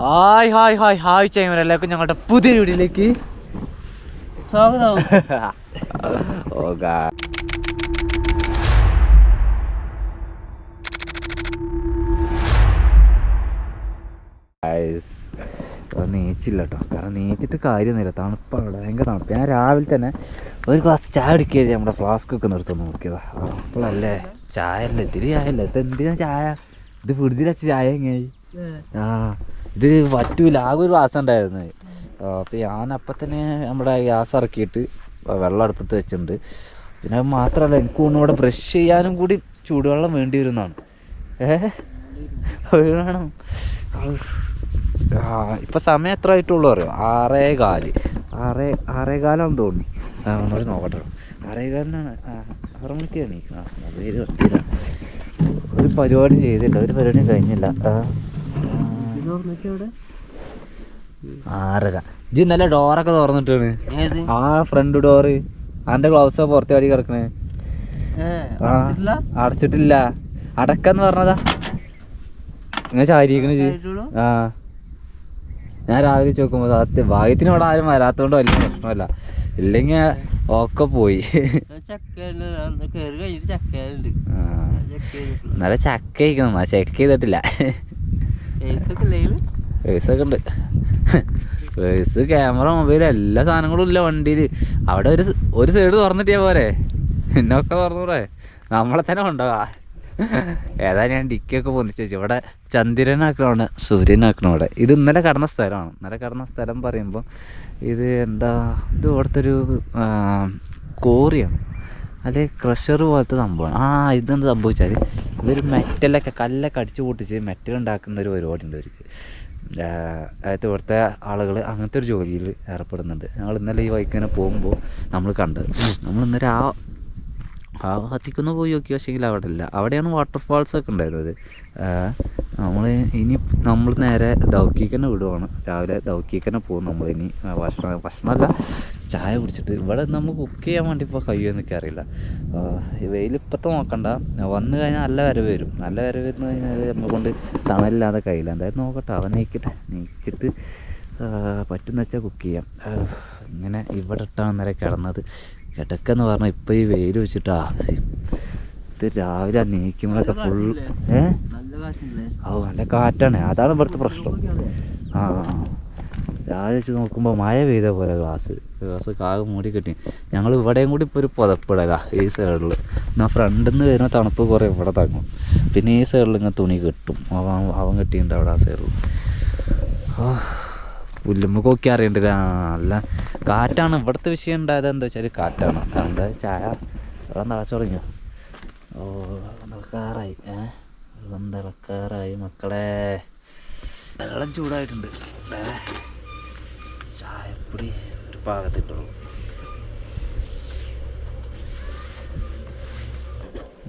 Hi hi hi hi ചെയ്യുന്നവരെല്ലാവർക്കും ഞങ്ങളുടെ പുതിയ വീഡിയോയിലേക്ക് സ്വാഗതം. നീച്ചില്ല കേട്ടോ, കാരണം നീച്ചിട്ട് കാര്യമൊന്നുമില്ല, തണുപ്പാണ്, ഭയങ്കര തണുപ്പ്. ഞാൻ രാവിലെ തന്നെ ഒരു ഗ്ലാസ് ചായ കുടിക്കുകയായിരുന്നു, നമ്മുടെ ഫ്ലാസ്ക് ഒക്കെ നിർത്തുന്നു നോക്കിയതാ. അപ്പോഴല്ലേ ചായ അല്ല, ഇത്തിരി ചായ അല്ല, ഇത് എന്തിനാ ചായ, ഇത് ഫ്രിഡ്ജിൽ വെച്ച ചായ എങ്ങനെയായി? ഇത് പറ്റൂല, ആകെ ഒരു ഗ്ലാസ് ഉണ്ടായിരുന്നു. അപ്പോൾ ഞാനപ്പം തന്നെ നമ്മുടെ ഗ്യാസ് ഇറക്കിയിട്ട് വെള്ളം അടുപ്പത്ത് വെച്ചിട്ടുണ്ട്. പിന്നെ അത് മാത്രമല്ല, എനിക്ക് തോന്നുന്നു ഇവിടെ ബ്രഷ് ചെയ്യാനും കൂടി ചൂടുവെള്ളം വേണ്ടി വരുന്നതാണ്. വേണം. ഇപ്പം സമയം എത്ര ആയിട്ടുള്ളൂ അറിയോ? 6:15 തോന്നി. ഒന്നുകൂടി നോക്കട്ടെ, 6:15 6 മണിക്ക് എണീക്കണം. മൊബൈൽ കട്ടിയില്ല, ഒരു പരിപാടി ചെയ്തില്ല, ഒരു പരിപാടിയും കഴിഞ്ഞില്ല. 6:30. ഇജ്ജ് ഇന്നലെ ഡോറൊക്കെ തുറന്നിട്ടാണ്. ആ ഫ്രണ്ട് ഡോറ്, അതിൻ്റെ ഗ്ലൗസ് പുറത്തെ വഴി കിടക്കണേ. അടച്ചിട്ടില്ല, അടക്കാന്ന് പറഞ്ഞതാ. ഇങ്ങനെ ചാരിക്കണ്. ഞാൻ രാവിലെ ചോക്കുമ്പോൾ സത്യം ഭാഗ്യത്തിന് ഇവിടെ ആരും വരാത്തോണ്ട് വലിയ പ്രശ്നമല്ല, ഇല്ലെങ്കിൽ ഒക്കെ പോയി. ഇന്നലെ ചക്ക കഴിക്കണം, ചെക്ക് ചെയ്തിട്ടില്ല. പേഴ്സൊക്കെ ഉണ്ട്, പേഴ്സ്, ക്യാമറ, മൊബൈൽ, എല്ലാ സാധനങ്ങളും ഇല്ല വണ്ടിയിൽ. അവിടെ ഒരു സൈഡ് തുറന്നിട്ടിയാ പോരെ, ഇന്നൊക്കെ തുറന്നൂടെ, നമ്മളെ തന്നെ കൊണ്ടുപോകാ. ഏതാ ഞാൻ ഡിക്കൊക്കെ പൊന്നിച്ച് വെച്ചു. ഇവിടെ ചന്ദ്രനാക്കണമാണ്, സൂര്യനാക്കണം ഇവിടെ. ഇത് ഇന്നലെ കടന്ന സ്ഥലമാണ്. ഇന്നലെ കടന്ന സ്ഥലം പറയുമ്പോൾ ഇത് എന്താ, ഇത് ഇവിടുത്തെ ഒരു കോറിയാണ്, അല്ലെങ്കിൽ ക്രഷർ പോലത്തെ സംഭവമാണ്. ഇതെന്ത് സംഭവിച്ചാൽ ഇതൊരു മെറ്റലൊക്കെ, കല്ലൊക്കെ അടിച്ചു പൊട്ടിച്ച് മെറ്റൽ ഉണ്ടാക്കുന്ന ഒരു പരിപാടി ഉണ്ട് അവർക്ക്. അതായത് ഇവിടുത്തെ ആളുകൾ അങ്ങനത്തെ ഒരു ജോലിയിൽ ഏർപ്പെടുന്നുണ്ട്. ഞങ്ങൾ ഇന്നലെ ഈ വൈക്കിനെ പോകുമ്പോൾ നമ്മൾ കണ്ടത്. നമ്മൾ ഇന്നലെ ആ ഭാഗത്തേക്കൊന്ന് പോയി നോക്കി, പക്ഷേങ്കിൽ അവിടെ ഇല്ല. അവിടെയാണ് വാട്ടർഫാൾസൊക്കെ ഉണ്ടായിരുന്നത്. നമ്മൾ നേരെ ദൗക്കിക്ക് തന്നെ വിടുവാണ്. രാവിലെ ദൗക്കിക്ക് തന്നെ പോകും നമ്മൾ. ഇനി ഭക്ഷണമല്ല, ചായ കുടിച്ചിട്ട് ഇവിടെ നമുക്ക് കുക്ക് ചെയ്യാൻ വേണ്ടി ഇപ്പോൾ കഴിയുമെന്ന് എനിക്ക് അറിയില്ല. വെയിലിപ്പത്തെ നോക്കണ്ട, വന്നു കഴിഞ്ഞാൽ നല്ല വരവ് വരും. നല്ല വരവ് വരുന്ന കഴിഞ്ഞാൽ നമ്മളെ കൊണ്ട് തണലില്ലാതെ കഴിയില്ല. എന്തായാലും നോക്കട്ടെ, അവൻ നീച്ചിട്ട് പറ്റുന്ന വെച്ചാൽ കുക്ക് ചെയ്യാം. ഇങ്ങനെ ഇവിടെ ഇട്ടാണ് നേരെ കിടന്നത്. കിടക്കെന്ന് പറഞ്ഞാൽ ഇപ്പം ഈ വെയിൽ വെച്ചിട്ടാ, ഇത് രാവിലെ നീക്കുമ്പോഴൊക്കെ ഫുൾ നല്ല കാറ്റാണ്. അതാണ് ഇവിടുത്തെ പ്രശ്നം. രാവിലെ വെച്ച് നോക്കുമ്പോൾ മഴ പെയ്ത പോലെ ഗ്ലാസ് കാകെ മൂടി കെട്ടി. ഞങ്ങൾ ഇവിടെയും കൂടി ഇപ്പോൾ ഒരു പുതപ്പിടല ഈ സൈഡിൽ. എന്നാൽ ഫ്രണ്ടിൽ നിന്ന് വരുന്ന തണുപ്പ് കുറേ ഇവിടെ തങ്ങും. പിന്നെ ഈ സൈഡിൽ ഇങ്ങനെ തുണി കെട്ടും, അവൻ കെട്ടിയിട്ടുണ്ട് അവിടെ ആ സൈഡിൽ. പുല്ലുമ്പോൾ നോക്കി അറിയണ്ടില്ല, നല്ല കാറ്റാണ്. ഇവിടുത്തെ വിഷയം ഉണ്ടായത് എന്താ വെച്ചാൽ കാറ്റാണ്. എന്താ ചായ വെള്ളം തിളച്ചു തുടങ്ങിയോ? തിളക്കാറായി, വെള്ളം തിളക്കാറായി മക്കളെ. വെള്ളം ചൂടായിട്ടുണ്ട്. ചായപ്പൊടി ഒരു പാകത്തിട്ടുള്ളൂ.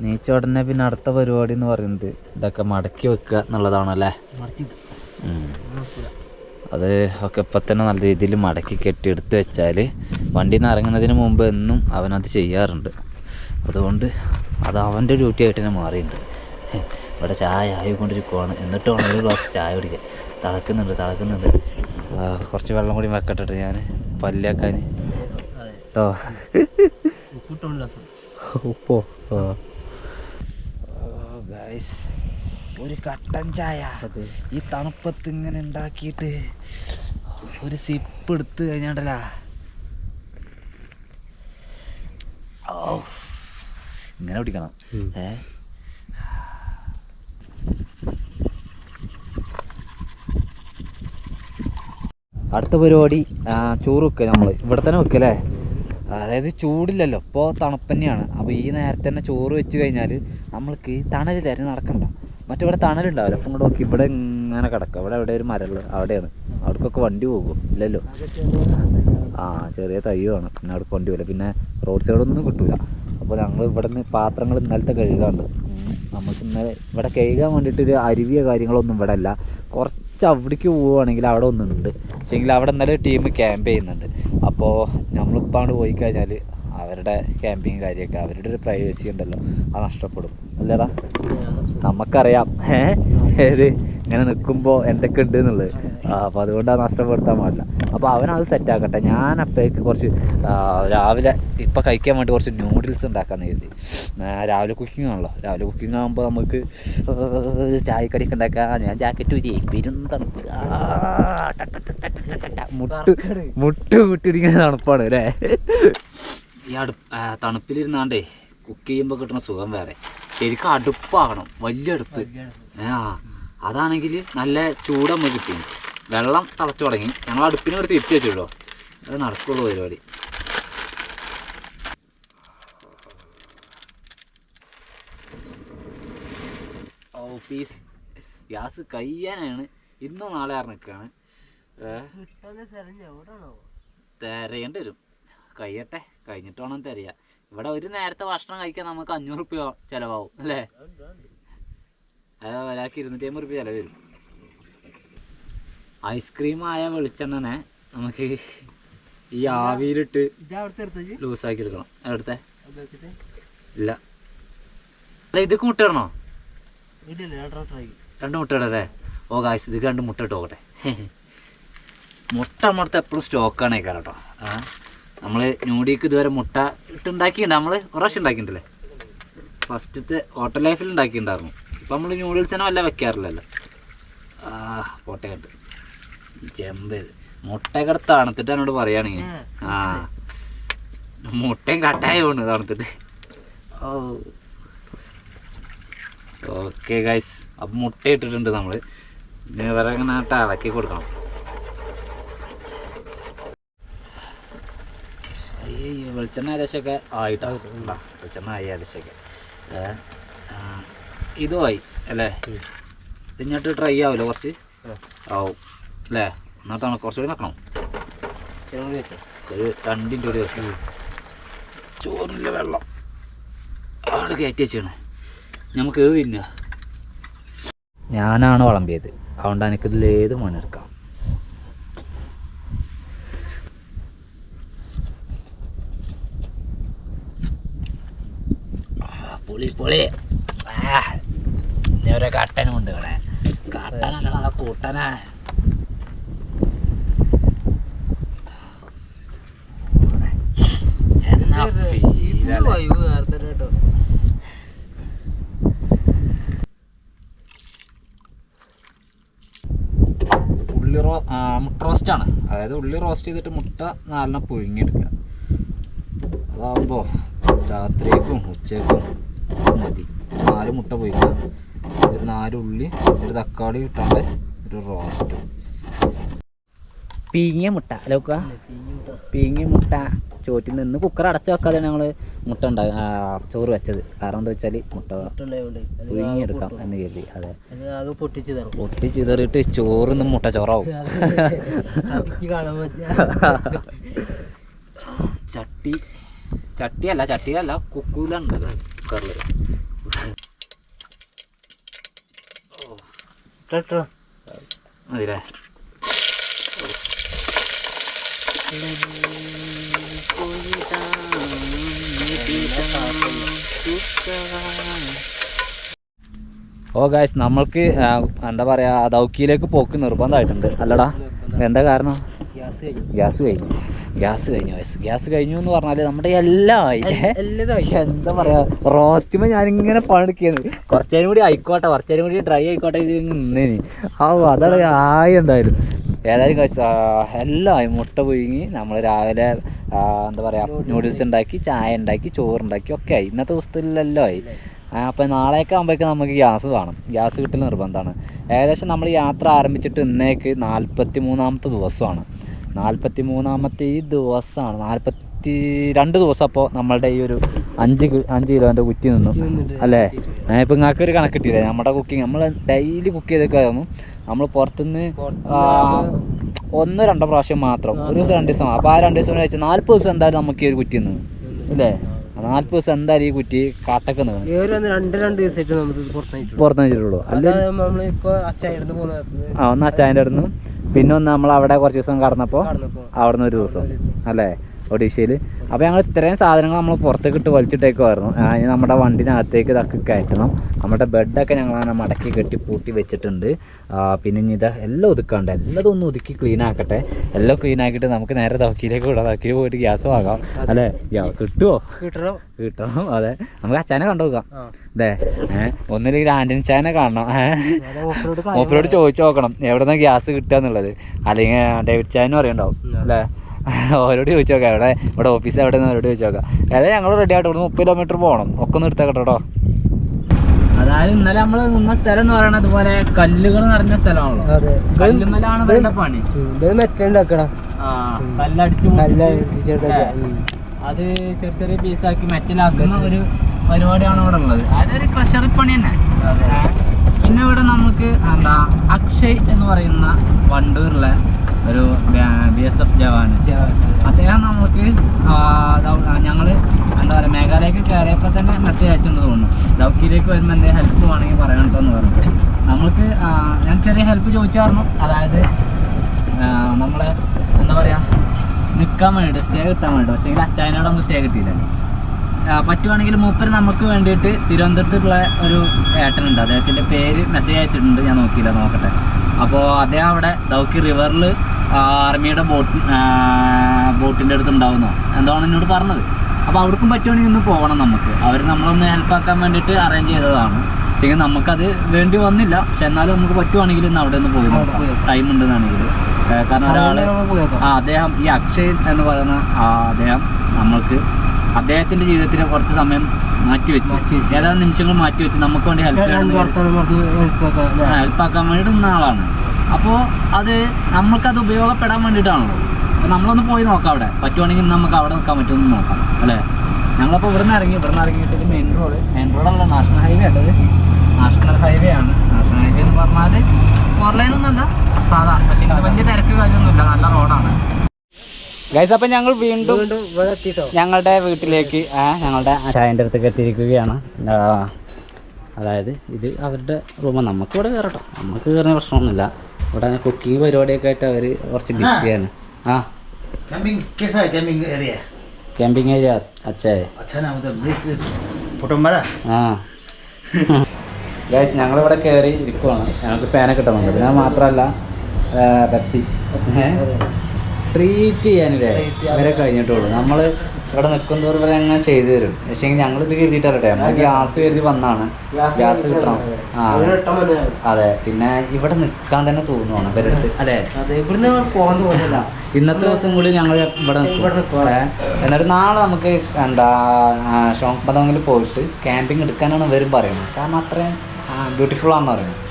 നീച്ച ഉടനെ പിന്നെ അടുത്ത പരിപാടി എന്ന് പറയുന്നത് ഇതൊക്കെ മടക്കി വെക്കുക എന്നുള്ളതാണല്ലേ. അത് ഒക്കെ ഇപ്പം തന്നെ നല്ല രീതിയിൽ മടക്കി കെട്ടി എടുത്ത് വെച്ചാൽ വണ്ടിയിൽ നിന്ന് ഇറങ്ങുന്നതിന് മുമ്പ് എന്നും അവനത് ചെയ്യാറുണ്ട്. അതുകൊണ്ട് അത് അവൻ്റെ ഡ്യൂട്ടി ആയിട്ട് തന്നെ മാറിയിട്ടുണ്ട്. ഇവിടെ ചായ ആയിക്കൊണ്ടിരിക്കുവാണ്. എന്നിട്ട് വേണം ഒരു ഗ്ലാസ് ചായ കുടിക്കാൻ. തിളക്കുന്നുണ്ട്. കുറച്ച് വെള്ളം കൂടി വെക്കട്ടെ ഞാൻ പല്ലിയാക്കാൻ കേട്ടോ. ഉപ്പോ? ഗൈസ്, ഒരു കട്ടൻ ചായ ഈ തണുപ്പത്ത് ഇങ്ങനെ ഉണ്ടാക്കിയിട്ട് ഒരു സിപ്പ് എടുത്ത് കഴിഞ്ഞാണ്ടല്ല, ഇങ്ങനെ കുടിക്കണം. അടുത്ത പരിപാടി ചോറ് വെക്കുക. നമ്മൾ ഇവിടെ തന്നെ വെക്കല്ലേ, അതായത് ചൂടില്ലല്ലോ, ഇപ്പോൾ തണുപ്പ് തന്നെയാണ്. അപ്പോൾ ഈ നേരത്തെ തന്നെ ചോറ് വെച്ച് കഴിഞ്ഞാൽ നമ്മൾക്ക് തണൽ തിരഞ്ഞ് നടക്കണ്ട. മറ്റിവിടെ തണലുണ്ടാവില്ല. അപ്പം ഇങ്ങോട്ട് നോക്കി, ഇവിടെ ഇങ്ങനെ കിടക്കുക. ഇവിടെ എവിടെ ഒരു മരമുള്ളത് അവിടെയാണ്. അവിടേക്കൊക്കെ വണ്ടി പോകും ഇല്ലല്ലോ. ചെറിയ തയ്യുമാണ്, പിന്നെ അവിടെ വണ്ടി പോകില്ല. പിന്നെ റോഡ് സൈഡൊന്നും കിട്ടില്ല. അപ്പോൾ ഞങ്ങൾ ഇവിടെ നിന്ന് പാത്രങ്ങൾ ഇന്നലത്തെ കഴുകാണ്ട്, നമുക്ക് ഇന്നലെ ഇവിടെ കഴുകാൻ വേണ്ടിയിട്ടൊരു അരുവിയോ കാര്യങ്ങളൊന്നും ഇവിടെ അല്ല. കുറച്ച് അവിടേക്ക് പോവുകയാണെങ്കിൽ അവിടെ ഒന്നുണ്ട്. പക്ഷേങ്കിൽ അവിടെ ഇന്നലെ ടീം ക്യാമ്പ് ചെയ്യുന്നുണ്ട്. അപ്പോൾ നമ്മളിപ്പോൾ അങ്ങോട്ട് പോയി കഴിഞ്ഞാൽ അവരുടെ ക്യാമ്പിങ് കാര്യമൊക്കെ, അവരുടെ ഒരു പ്രൈവസി ഉണ്ടല്ലോ, അത് നഷ്ടപ്പെടും അല്ലേടാ. നമുക്കറിയാം ഏത് ഇങ്ങനെ നിൽക്കുമ്പോൾ എന്തൊക്കെ ഉണ്ട് എന്നുള്ളത്. അപ്പോൾ അതുകൊണ്ട് അത് നഷ്ടപ്പെടുത്താൻ പാടില്ല. അപ്പോൾ അവനത് സെറ്റാക്കട്ടെ. ഞാൻ അപ്പോഴേക്ക് കുറച്ച് രാവിലെ ഇപ്പം കഴിക്കാൻ വേണ്ടി കുറച്ച് നൂഡിൽസ് ഉണ്ടാക്കാമെന്ന് കരുതി. രാവിലെ കുക്കിംഗ് ആണല്ലോ. രാവിലെ കുക്കിംഗ് ആകുമ്പോൾ നമുക്ക് ചായക്കടിയൊക്കെ ഉണ്ടാക്കാം. ഞാൻ ജാക്കറ്റ് ഊരി പെരും തണുപ്പ്, മുട്ടിരിക്കുന്ന തണുപ്പാണ് അല്ലേ. ഈ തണുപ്പിലിരുന്നാണ്ടേ കുക്ക് ചെയ്യുമ്പോൾ കിട്ടുന്ന സുഖം വേറെ. ശരിക്കും അടുപ്പാകണം, വലിയ അടുപ്പ്. അതാണെങ്കിൽ നല്ല ചൂടമ്മ കിട്ടി. വെള്ളം തിളച്ചു തുടങ്ങി. ഞങ്ങൾ അടുപ്പിനെ കൂടി തിരിച്ചു വെച്ചിട്ടോ. അത് നടക്കുള്ളൂ പരിപാടി. ഓ പീസ് ഗ്യാസ് കഴിയാനാണ്. ഇന്നോ നാളെ നിൽക്കുകയാണ്. തിരയേണ്ടി വരും. കഴിയട്ടെ, കഴിഞ്ഞിട്ട് വേണം തിരയാ. ഇവിടെ ഒരു നേരത്തെ ഭക്ഷണം കഴിക്കാൻ നമുക്ക് 500 റുപ്യ ചിലവാകും അല്ലേ. ഒരാൾക്ക് 250 റുപ്യ ചിലവ് വരും. ഐസ്ക്രീം ആയ വെളിച്ചെണ്ണനെ നമുക്ക് ഈ ആവിയിലിട്ട് ലൂസാക്കി എടുക്കണം. എവിടുത്തെ ഇല്ല അല്ല, ഇതൊക്കെ മുട്ട ഇടണോ? 2 മുട്ട ഇടല്ലേ? ഓ ഗായ്സ്, ഇത് 2 മുട്ട ഇട്ട് നോക്കട്ടെ. മുട്ട നമ്മളടുത്ത് എപ്പോഴും സ്റ്റോക്കാണ് കേട്ടോ. നമ്മൾ ന്യൂഡിക്ക് ഇതുവരെ മുട്ട ഇട്ടുണ്ടാക്കിയിട്ടുണ്ട്. നമ്മൾ ഒരു പ്രാവശ്യം ഉണ്ടാക്കിയിട്ടുണ്ടല്ലേ, ഫസ്റ്റത്തെ ഹോട്ടൽ ലൈഫിൽ ഉണ്ടാക്കിയിട്ടുണ്ടായിരുന്നു. ഇപ്പം നമ്മൾ ന്യൂഡിൽസിനെ വല്ല വെക്കാറില്ലല്ലോ. പോട്ടക്കെട്ട് ചെമ്പത് മുട്ടയൊക്കെ തണുത്തിട്ട് എന്നോട് പറയുകയാണെങ്കിൽ മുട്ടയും കട്ടായി പോണ് തണുത്തിട്ട്. ഓ ഓക്കെ ഗൈസ്, അപ്പം മുട്ട ഇട്ടിട്ടുണ്ട് നമ്മൾ. ഇനി വേറെ ഇങ്ങനെ ഇളക്കി കൊടുക്കണം. വെളിച്ചെണ്ണ ഏകദേശമൊക്കെ ആയിട്ടാണ്. വെളിച്ചെണ്ണ ആയി ഏകദേശമൊക്കെ. ഇതും ആയി അല്ലേ. ഇതിങ്ങോട്ട് ട്രൈ ആവില്ല, കുറച്ച് ആവും അല്ലേ. എന്നാത്താണ് കുറച്ചുകൂടി വെക്കണം. ഒരു 2 മിനിറ്റ് കൂടി വെക്കണം. ചോറിൻ്റെ വെള്ളം അവിടെ കയറ്റി വെച്ചാണ്. നമുക്ക് ഏത് തിന്നുക. ഞാനാണ് വിളമ്പിയത്, അതുകൊണ്ട് എനിക്കിതിൽ ഏത് മണെടുക്കാം. പൊളി പൊളി. ഇനി ഓരോ കട്ടനും ഉണ്ട് ഇവിടെ. കട്ടനല്ല കൂട്ടനാ. എന്നാ മുട്ട റോസ്റ്റാണ്. അതായത് ഉള്ളി റോസ്റ്റ് ചെയ്തിട്ട് മുട്ട 4 പുഴുങ്ങിയെടുക്കുക. അതാകുമ്പോൾ രാത്രിക്കും ഉച്ചക്കും മതി. 4 മുട്ട പൊരിക്കുക, ഒരു 4 ഉള്ളി, ഒരു തക്കാളി ഇട്ടാണ്ട് ഒരു റോസ്റ്റ്. പീങ്ങിയ മുട്ട അല്ലോക്ക, പീങ്ങിയ മുട്ട ചോറ്റിൽ നിന്ന് കുക്കർ അടച്ച് വെക്കാതെ ഞങ്ങൾ മുട്ട ചോറ് വെച്ചത്. കാരണം എന്താ വെച്ചാൽ മുട്ട പുഴുങ്ങിയെടുക്കാം എന്ന് കരുതി. അതെ, പൊട്ടിച്ചിതറിയിട്ട് ചോറിന്ന് മുട്ട ചോറാവും. ചട്ടിയല്ല കുക്കൂലുണ്ട് കുക്കറിൽ. മതില്ലേ. ഓ ഗായ്സ്, നമ്മൾക്ക് എന്താ പറയുക, ദൗക്കിയിലേക്ക് പോക്ക് നിർബന്ധമായിട്ടുണ്ട് അല്ലടാ. എന്താ കാരണം? ഗ്യാസ് കഴിഞ്ഞു എന്ന് പറഞ്ഞാൽ നമ്മുടെ എല്ലാം ആയി. എന്താ പറയാ, റോസ്റ്റുമ്പോൾ ഞാനിങ്ങനെ പണിയെടുക്കുന്നു. കുറച്ചേരും കൂടി ആയിക്കോട്ടെ, കുറച്ചേരും കൂടി ഡ്രൈ ആയിക്കോട്ടെ ഇത് നിന്നേന്. അതാണ് ആയി. എന്തായാലും എല്ലാം ആയി. മുട്ട പുഴുങ്ങി നമ്മൾ രാവിലെ എന്താ പറയുക നൂഡിൽസ് ഉണ്ടാക്കി, ചായ ഉണ്ടാക്കി, ചോറുണ്ടാക്കി ഒക്കെ ആയി. ഇന്നത്തെ ദിവസത്തിലെല്ലാം ആയി. അപ്പോൾ നാളെയൊക്കെ ആകുമ്പോഴേക്കും നമുക്ക് ഗ്യാസ് വേണം. ഗ്യാസ് കിട്ടൽ നിർബന്ധമാണ്. ഏകദേശം നമ്മൾ യാത്ര ആരംഭിച്ചിട്ട് ഇന്നേക്ക് 43ാമത്തെ ദിവസമാണ്. 43ാമത്തെ ഈ ദിവസമാണ് 42 ദിവസം. അപ്പോൾ നമ്മളുടെ ഈ ഒരു 5 കിലോൻ്റെ കുറ്റി നിന്നു അല്ലേ. ഇപ്പോൾ നിങ്ങൾക്ക് ഒരു കണക്ക് കിട്ടിയില്ലേ നമ്മുടെ കുക്കിങ്. നമ്മൾ ഡെയിലി കുക്ക് ചെയ്തൊക്കെയായിരുന്നു. നമ്മൾ പുറത്തുനിന്ന് 1-2 പ്രാവശ്യം മാത്രം, ഒരു ദിവസം 2 ദിവസം. അപ്പോൾ ആ 2 ദിവസം കഴിച്ചാൽ 40 ദിവസം എന്തായാലും നമുക്ക് ഈ ഒരു കുറ്റി നിന്ന് അല്ലേ. 40 ദിവസം എന്തായാലും ഈ കുറ്റി കാട്ടൊക്കെ നിന്ന് 2 ദിവസമായിട്ട് പുറത്തു വെച്ചിട്ടുള്ളൂ. ഒന്ന് അച്ചായൻ്റെ അടുത്ത്, പിന്നെ ഒന്ന് നമ്മൾ അവിടെ കുറച്ച് ദിവസം കടന്നപ്പോൾ അവിടെ നിന്ന് ഒരു ദിവസം അല്ലേ. ഒഡീഷയിൽ. അപ്പോൾ ഞങ്ങൾ ഇത്രയും സാധനങ്ങൾ നമ്മൾ പുറത്തേക്ക് ഇട്ട് വലിച്ചിട്ടേക്കുമായിരുന്നു. ഇനി നമ്മുടെ വണ്ടിനകത്തേക്ക് ഇതൊക്കെ കയറ്റണം. നമ്മുടെ ബെഡൊക്കെ ഞങ്ങൾ അങ്ങനെ മടക്കി കെട്ടി പൂട്ടി വെച്ചിട്ടുണ്ട്. പിന്നെ ഇനി ഇതാ എല്ലാം ഒതുക്കാണ്ട് എല്ലാം ഒന്ന് ഒതുക്കി ക്ലീൻ ആക്കട്ടെ. എല്ലാം ക്ലീൻ ആക്കിയിട്ട് നമുക്ക് നേരെ ദൗക്കിയിലേക്ക് വിടാം. ദൗക്കിയിൽ പോയിട്ട് ഗ്യാസ് വാങ്ങാം അല്ലേ? കിട്ടുമോ? കിട്ടണം. അതെ, നമുക്ക് അച്ഛനെ കണ്ടുനോക്കാം. അതെ, ഒന്നില്ലെങ്കിൽ ആൻറ്റണി ചാനെ കാണണം. മൂപ്പരോട് ചോദിച്ചു നോക്കണം എവിടെ നിന്നാണ് ഗ്യാസ് കിട്ടുക എന്നുള്ളത്. അല്ലെങ്കിൽ ഡേവിഡ് ചാനും അറിയണ്ടാവും അല്ലേ? അവരോട് ചോദിച്ചു നോക്കാം ഇവിടെ ഓഫീസ് എവിടെ നിന്ന് അവരോട് ചോദിച്ചു നോക്കാം. അതായത് ഞങ്ങൾ റെഡി ആയിട്ട് ഇവിടെ 30 കിലോമീറ്റർ പോകണം. ഒക്കെ ഒന്ന് എടുത്തേക്കട്ടോ കേട്ടോ. അതായത് ഇന്നലെ നമ്മൾ നിന്ന സ്ഥലം എന്ന് പറയുന്നത് അതുപോലെ കല്ലുകൾ നിറഞ്ഞ സ്ഥലമാണല്ലോ. കല്ലുമ്മലാണ് ഇവരുടെ പണി. കല്ലടിച്ച് അത് ചെറിയ ചെറിയ പീസാക്കി മെറ്റലാക്കുന്ന ഒരു പരിപാടിയാണ് ഇവിടെ ഉള്ളത്. അതൊരു ക്രഷറി പണി തന്നെ. പിന്നെ ഇവിടെ നമുക്ക് എന്താ അക്ഷയ് എന്ന് പറയുന്ന വണ്ടൂരിലെ ഒരു BSF ജവാൻ, അദ്ദേഹം നമുക്ക് ഞങ്ങൾ എന്താ പറയുക മേഘാലയക്ക് കയറിയപ്പോൾ തന്നെ മെസ്സേജ് അയച്ചെന്ന് തോന്നുന്നു. ദൗക്കിയിലേക്ക് വരുമ്പോൾ എന്തെങ്കിലും ഹെൽപ്പ് വേണമെങ്കിൽ പറയണം കേട്ടോ എന്ന് പറഞ്ഞിട്ട് നമുക്ക് ഞാൻ ചെറിയ ഹെൽപ്പ് ചോദിച്ചായിരുന്നു. അതായത് നമ്മളെ എന്താ പറയുക നിൽക്കാൻ വേണ്ടിയിട്ട് സ്റ്റേ കിട്ടാൻ വേണ്ടി. പക്ഷേ എങ്കിൽ അച്ചായനോട് നമുക്ക് സ്റ്റേ കിട്ടിയില്ല. പറ്റുവാണെങ്കിൽ മൂപ്പര് നമുക്ക് വേണ്ടിയിട്ട് തിരുവനന്തപുരത്തുള്ള ഒരു ഏട്ടനുണ്ട്. അദ്ദേഹത്തിൻ്റെ പേര് മെസ്സേജ് അയച്ചിട്ടുണ്ട്. ഞാൻ നോക്കിയില്ല, നോക്കട്ടെ. അപ്പോൾ അദ്ദേഹം അവിടെ ദൗക്കി റിവറിൽ ആർമിയുടെ ബോട്ടിൻ്റെ അടുത്ത് ഉണ്ടാവുന്നോ എന്താണ് എന്നോട് പറഞ്ഞത്. അപ്പോൾ അവിടേക്കും പറ്റുവാണെങ്കിൽ ഒന്ന് പോകണം നമുക്ക്. അവർ നമ്മളൊന്ന് ഹെൽപ്പാക്കാൻ വേണ്ടിയിട്ട് അറേഞ്ച് ചെയ്തതാണ്. പക്ഷേ നമുക്കത് വേണ്ടി വന്നില്ല. പക്ഷെ എന്നാലും നമുക്ക് പറ്റുവാണെങ്കിൽ ഇന്ന് അവിടെ ഒന്ന് പോയി നോക്കാം, ടൈം ഉണ്ടെന്നാണെങ്കിൽ. കാരണം ഒരാൾ അദ്ദേഹം ഈ അക്ഷയ് എന്ന് പറയുന്ന അദ്ദേഹം നമ്മൾക്ക് അദ്ദേഹത്തിൻ്റെ ജീവിതത്തിൽ കുറച്ച് സമയം മാറ്റിവെച്ച് ഏതാനും നിമിഷങ്ങൾ മാറ്റിവെച്ച് നമുക്ക് വേണ്ടി ഹെൽപ്പാക്കാൻ വേണ്ടിയിട്ട് നിന്ന ആളാണ്. അപ്പോൾ അത് നമ്മൾക്കത് ഉപയോഗപ്പെടാൻ വേണ്ടിയിട്ടാണല്ലോ. അപ്പോൾ നമ്മളൊന്ന് പോയി നോക്കാം അവിടെ. പറ്റുവാണെങ്കിൽ നമുക്ക് അവിടെ നിൽക്കാൻ പറ്റുമെന്ന് നോക്കാം അല്ലേ? ഞങ്ങളപ്പോൾ ഇവിടുന്ന് ഇറങ്ങിയിട്ട് മെയിൻ റോഡല്ല, നാഷണൽ ഹൈവേ ആട്ടത്. നാഷണൽ ഹൈവേ ആണ്. നാഷണൽ ഹൈവേ എന്ന് പറഞ്ഞാൽ 4 ലൈനൊന്നുമല്ല, സാധാ. പക്ഷേ വലിയ തിരക്ക് കാര്യമൊന്നുമില്ല, നല്ല റോഡാണ്. ഗൈസ്, അപ്പം ഞങ്ങൾ വീണ്ടും ഞങ്ങളുടെ വീട്ടിലേക്ക് ഞങ്ങളുടെ ചായൻ്റെ അടുത്തേക്ക് എത്തിയിരിക്കുകയാണ്. അതായത് ഇത് അവരുടെ റൂമാണ്. നമുക്കിവിടെ കയറട്ടോ, നമുക്ക് കയറുന്ന പ്രശ്നമൊന്നുമില്ല. ഇവിടെ കുക്കിംഗ് പരിപാടിയൊക്കെ ആയിട്ട് അവർ കുറച്ച് ബിസിയാണ്. ക്യാമ്പിംഗ് ഏരിയാസ് ഗൈസ്, ഞങ്ങളിവിടെ കയറി ഇരിക്കുവാണ്. ഞങ്ങൾക്ക് ഫാനൊക്കെ കിട്ടുന്നുണ്ട്. പിന്നെ മാത്രമല്ല പെപ്സി ട്രീറ്റ് ചെയ്യാനില്ലേ വരെ കഴിഞ്ഞിട്ടുള്ളൂ. നമ്മൾ ഇവിടെ നിൽക്കുന്നവർ വരെ അങ്ങനെ ചെയ്തു തരും. പക്ഷേ ഞങ്ങൾ ഇത് കരുതിയിട്ടേ നമ്മൾ ഗ്യാസ് കരുതി വന്നാണ്. ഗ്യാസ് കിട്ടണം. അതെ, പിന്നെ ഇവിടെ നിൽക്കാൻ തന്നെ തോന്നുവാണ് ഇവരടുത്ത് അല്ലേ? ഇവിടുന്ന് പോകാൻ തോന്നില്ല. ഇന്നത്തെ ദിവസം കൂടി ഞങ്ങൾ ഇവിടെ നിൽക്കും. എന്നിട്ട് നാളെ നമുക്ക് എന്താ ഷോങ്പതങ്ങിൽ പോയിട്ട് ക്യാമ്പിംഗ് എടുക്കാനാണ് ഇവരും പറയുന്നത്. കാരണം അത്രയും ബ്യൂട്ടിഫുൾ ആണെന്ന് പറയുന്നത്.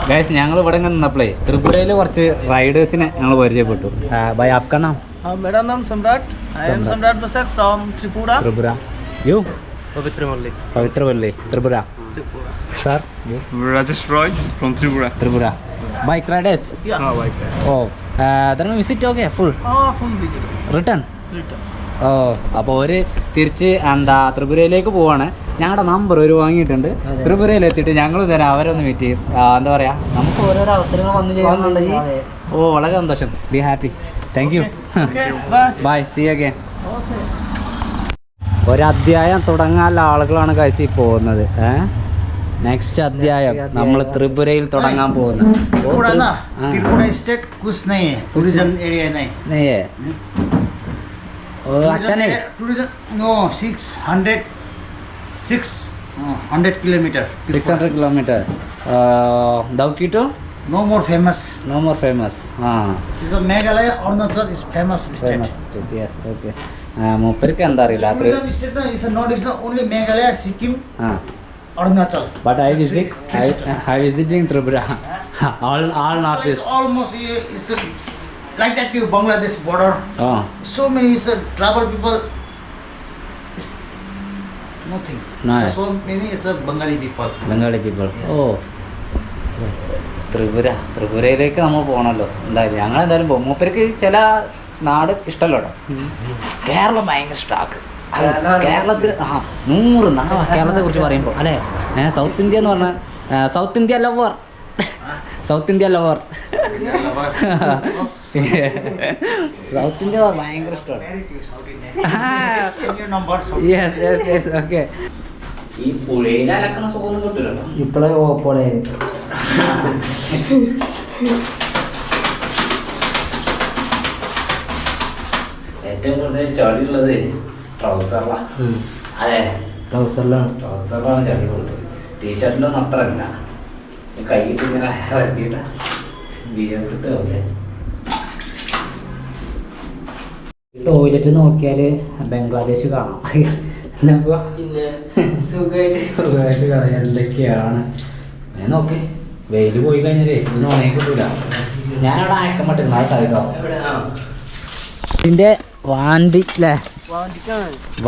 ഗൈസ്, ഞങ്ങൾ ഇവിടെ നിന്നപ്പോഴേ ത്രിപുരയിൽ കുറച്ച് റൈഡേഴ്സിനെ ഞങ്ങൾ പരിചയപ്പെട്ടു. ബൈ ആപ്കാ നാം? मेरा नाम सम्राट. I am Samrat Basak from Tripura. Tripura. You? Pavitra Malli. Pavitra Malli, Tripura. Sir? You? Rajesh Roy from Tripura. Tripura. Bike riders? Yeah. Like that. Oh, then we visit okay, full? Full visit. Return? Return. ഓ, അപ്പോൾ ഒരു തിരിച്ച് എന്താ ത്രിപുരയിലേക്ക് പോവാണ്. ഞങ്ങളുടെ number ഒരു വാങ്ങിയിട്ടുണ്ട്. ത്രിപുരയിലെത്തിയിട്ട് ഞങ്ങൾ തരാം, അവരൊന്ന് മീറ്റ് ചെയ്യും. എന്താ പറയുക, നമുക്ക് ഓരോരോ അവസരങ്ങൾ വന്നു ചെയ്യുന്നുണ്ടെങ്കിൽ വളരെ സന്തോഷം. Be happy. Thank you. Bye, see again. ഒരധ്യായം തുടങ്ങാനുള്ള ആളുകളാണ് കഴിച്ച് പോകുന്നത്. നെക്സ്റ്റ് അധ്യായം നമ്മൾ ത്രിപുരയിൽ തുടങ്ങാൻ പോകുന്നത്. अच्छा नहीं? No, 600 kilometer. 600 kilometer. Dauki to? No more famous. No more famous. This is Meghalaya. Arunachal is famous state. Famous state. Yes. Okay. മൂപ്പർക്ക് എന്താ അറിയില്ല. Tourism state is not only Meghalaya, Sikkim, Arunachal. But I visiting Tripura. all northeast. Almost is like that to Bangladesh border. So many travel people. Nothing. No. So many Bengali people. Bengali people. Oh. ത്രിപുരയിലേക്ക് നമ്മൾ പോകണമല്ലോ. എന്തായാലും ഞങ്ങൾ എന്തായാലും പോകും. മൂപ്പർക്ക് ചില നാട് ഇഷ്ടമല്ലോ കേട്ടോ. കേരളം ഭയങ്കര ഇഷ്ടമാക്ക്. കേരളത്തിൽ 100 കേരളത്തെ കുറിച്ച് പറയുമ്പോൾ അല്ലേ, സൗത്ത് ഇന്ത്യ എന്ന് പറഞ്ഞാൽ south India lover. South India lover. സൗത്തിൻ്റെ ഭയങ്കര ഇഷ്ടമാണ്. Change your number. Yes yes yes okay. ഈ പുഴയിൽ അലക്കണ സുഖമൊന്നും കിട്ടില്ലല്ലോ ഇപ്പോഴേ ഓപ്പോടെ ഏറ്റവും കൂടുതൽ ചളിയുള്ളത് ട്രൗസറിലാണ്. അതെ ട്രൗസറിലാണ് ചളി കൂടുതൽ. ടീഷർട്ടിലൊന്നും അത്രല്ല. കൈയിട്ട് ഇങ്ങനെ വരുത്തിയിട്ട് വിയർത്തിട്ട് പോലെ. ടോയ്ലറ്റ് നോക്കിയാൽ ബംഗ്ലാദേശ് കാണാം. സുഖമായിട്ട് കളയാം. എന്തൊക്കെയാണ് ഞാൻ നോക്കി. വെയിൽ പോയി കഴിഞ്ഞാലേ ഒന്നും ഉണങ്ങി കിട്ടൂല. ഞാനവിടെ അയക്കാൻ പറ്റുന്നു ആ കേട്ടോ. ഇതിൻ്റെ വാണ്ടി അല്ലേ?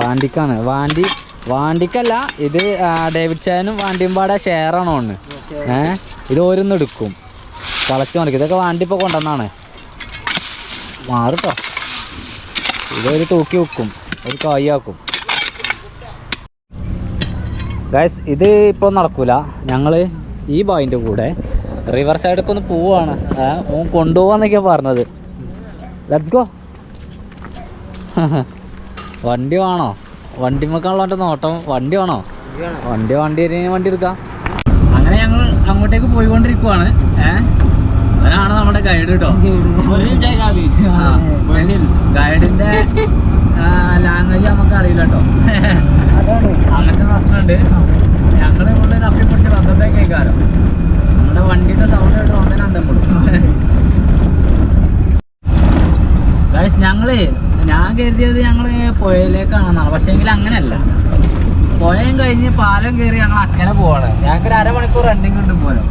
വാണ്ടിക്കാണ്. വാണ്ടിക്കല്ല ഇത്. ഡേവിഡ് ചാനും വാണ്ടിയും പാടെ ഷെയറാണോ ഒന്ന്. ഇത് ഓരോന്ന് എടുക്കും വളച്ച് മറിക്കും. ഇതൊക്കെ വാണ്ടി ഇപ്പോൾ കൊണ്ടുവന്നാണ്. മാറിട്ടോ. ഇതൊരു തൂക്കി വെക്കും, ഒരു കായാക്കും. ഗൈസ് ഇത് ഇപ്പോൾ നടക്കൂല. ഞങ്ങൾ ഈ ബോയിൻ്റെ കൂടെ റിവർ സൈഡൊക്കെ ഒന്ന് പോവാണ്. ഓൻ കൊണ്ടുപോകാന്നൊക്കെയാണ് പറഞ്ഞത്. Let's go. വണ്ടി വേണോ? വണ്ടി വെക്കാനുള്ള നോട്ടം. വണ്ടി വേണോ? വണ്ടി എടുക്കാം. അങ്ങനെ ഞങ്ങൾ അങ്ങോട്ടേക്ക് പോയിക്കൊണ്ടിരിക്കുവാണ്. അവനാണ് നമ്മുടെ ഗൈഡ് കേട്ടോ. ഗൈഡിന്റെ ലാംഗ്വേജ് നമുക്ക് അറിയില്ല കേട്ടോ. അങ്ങനത്തെ പ്രശ്നമുണ്ട്. ഞങ്ങൾ ഇവിടെ തപ്പിപ്പിടിച്ച് വന്നതേക്ക് കേൾക്കാറോ. നമ്മുടെ വണ്ടിയുടെ സൗണ്ട് കേട്ടോ അങ്ങനെ അന്തം കൊടുക്കും. ഗൈസ് ഞാൻ കരുതിയത് ഞങ്ങൾ പുഴയിലേക്കാണെന്നാണ്. പക്ഷേ എങ്കിൽ അങ്ങനെയല്ല. പുഴയും കഴിഞ്ഞ് പാലം കയറി ഞങ്ങൾ അക്കരെ പോവാണ്. ഞങ്ങൾക്ക് ഒരു അരമണിക്കൂർ റണ്ണിങ് ഉണ്ട് പോലും.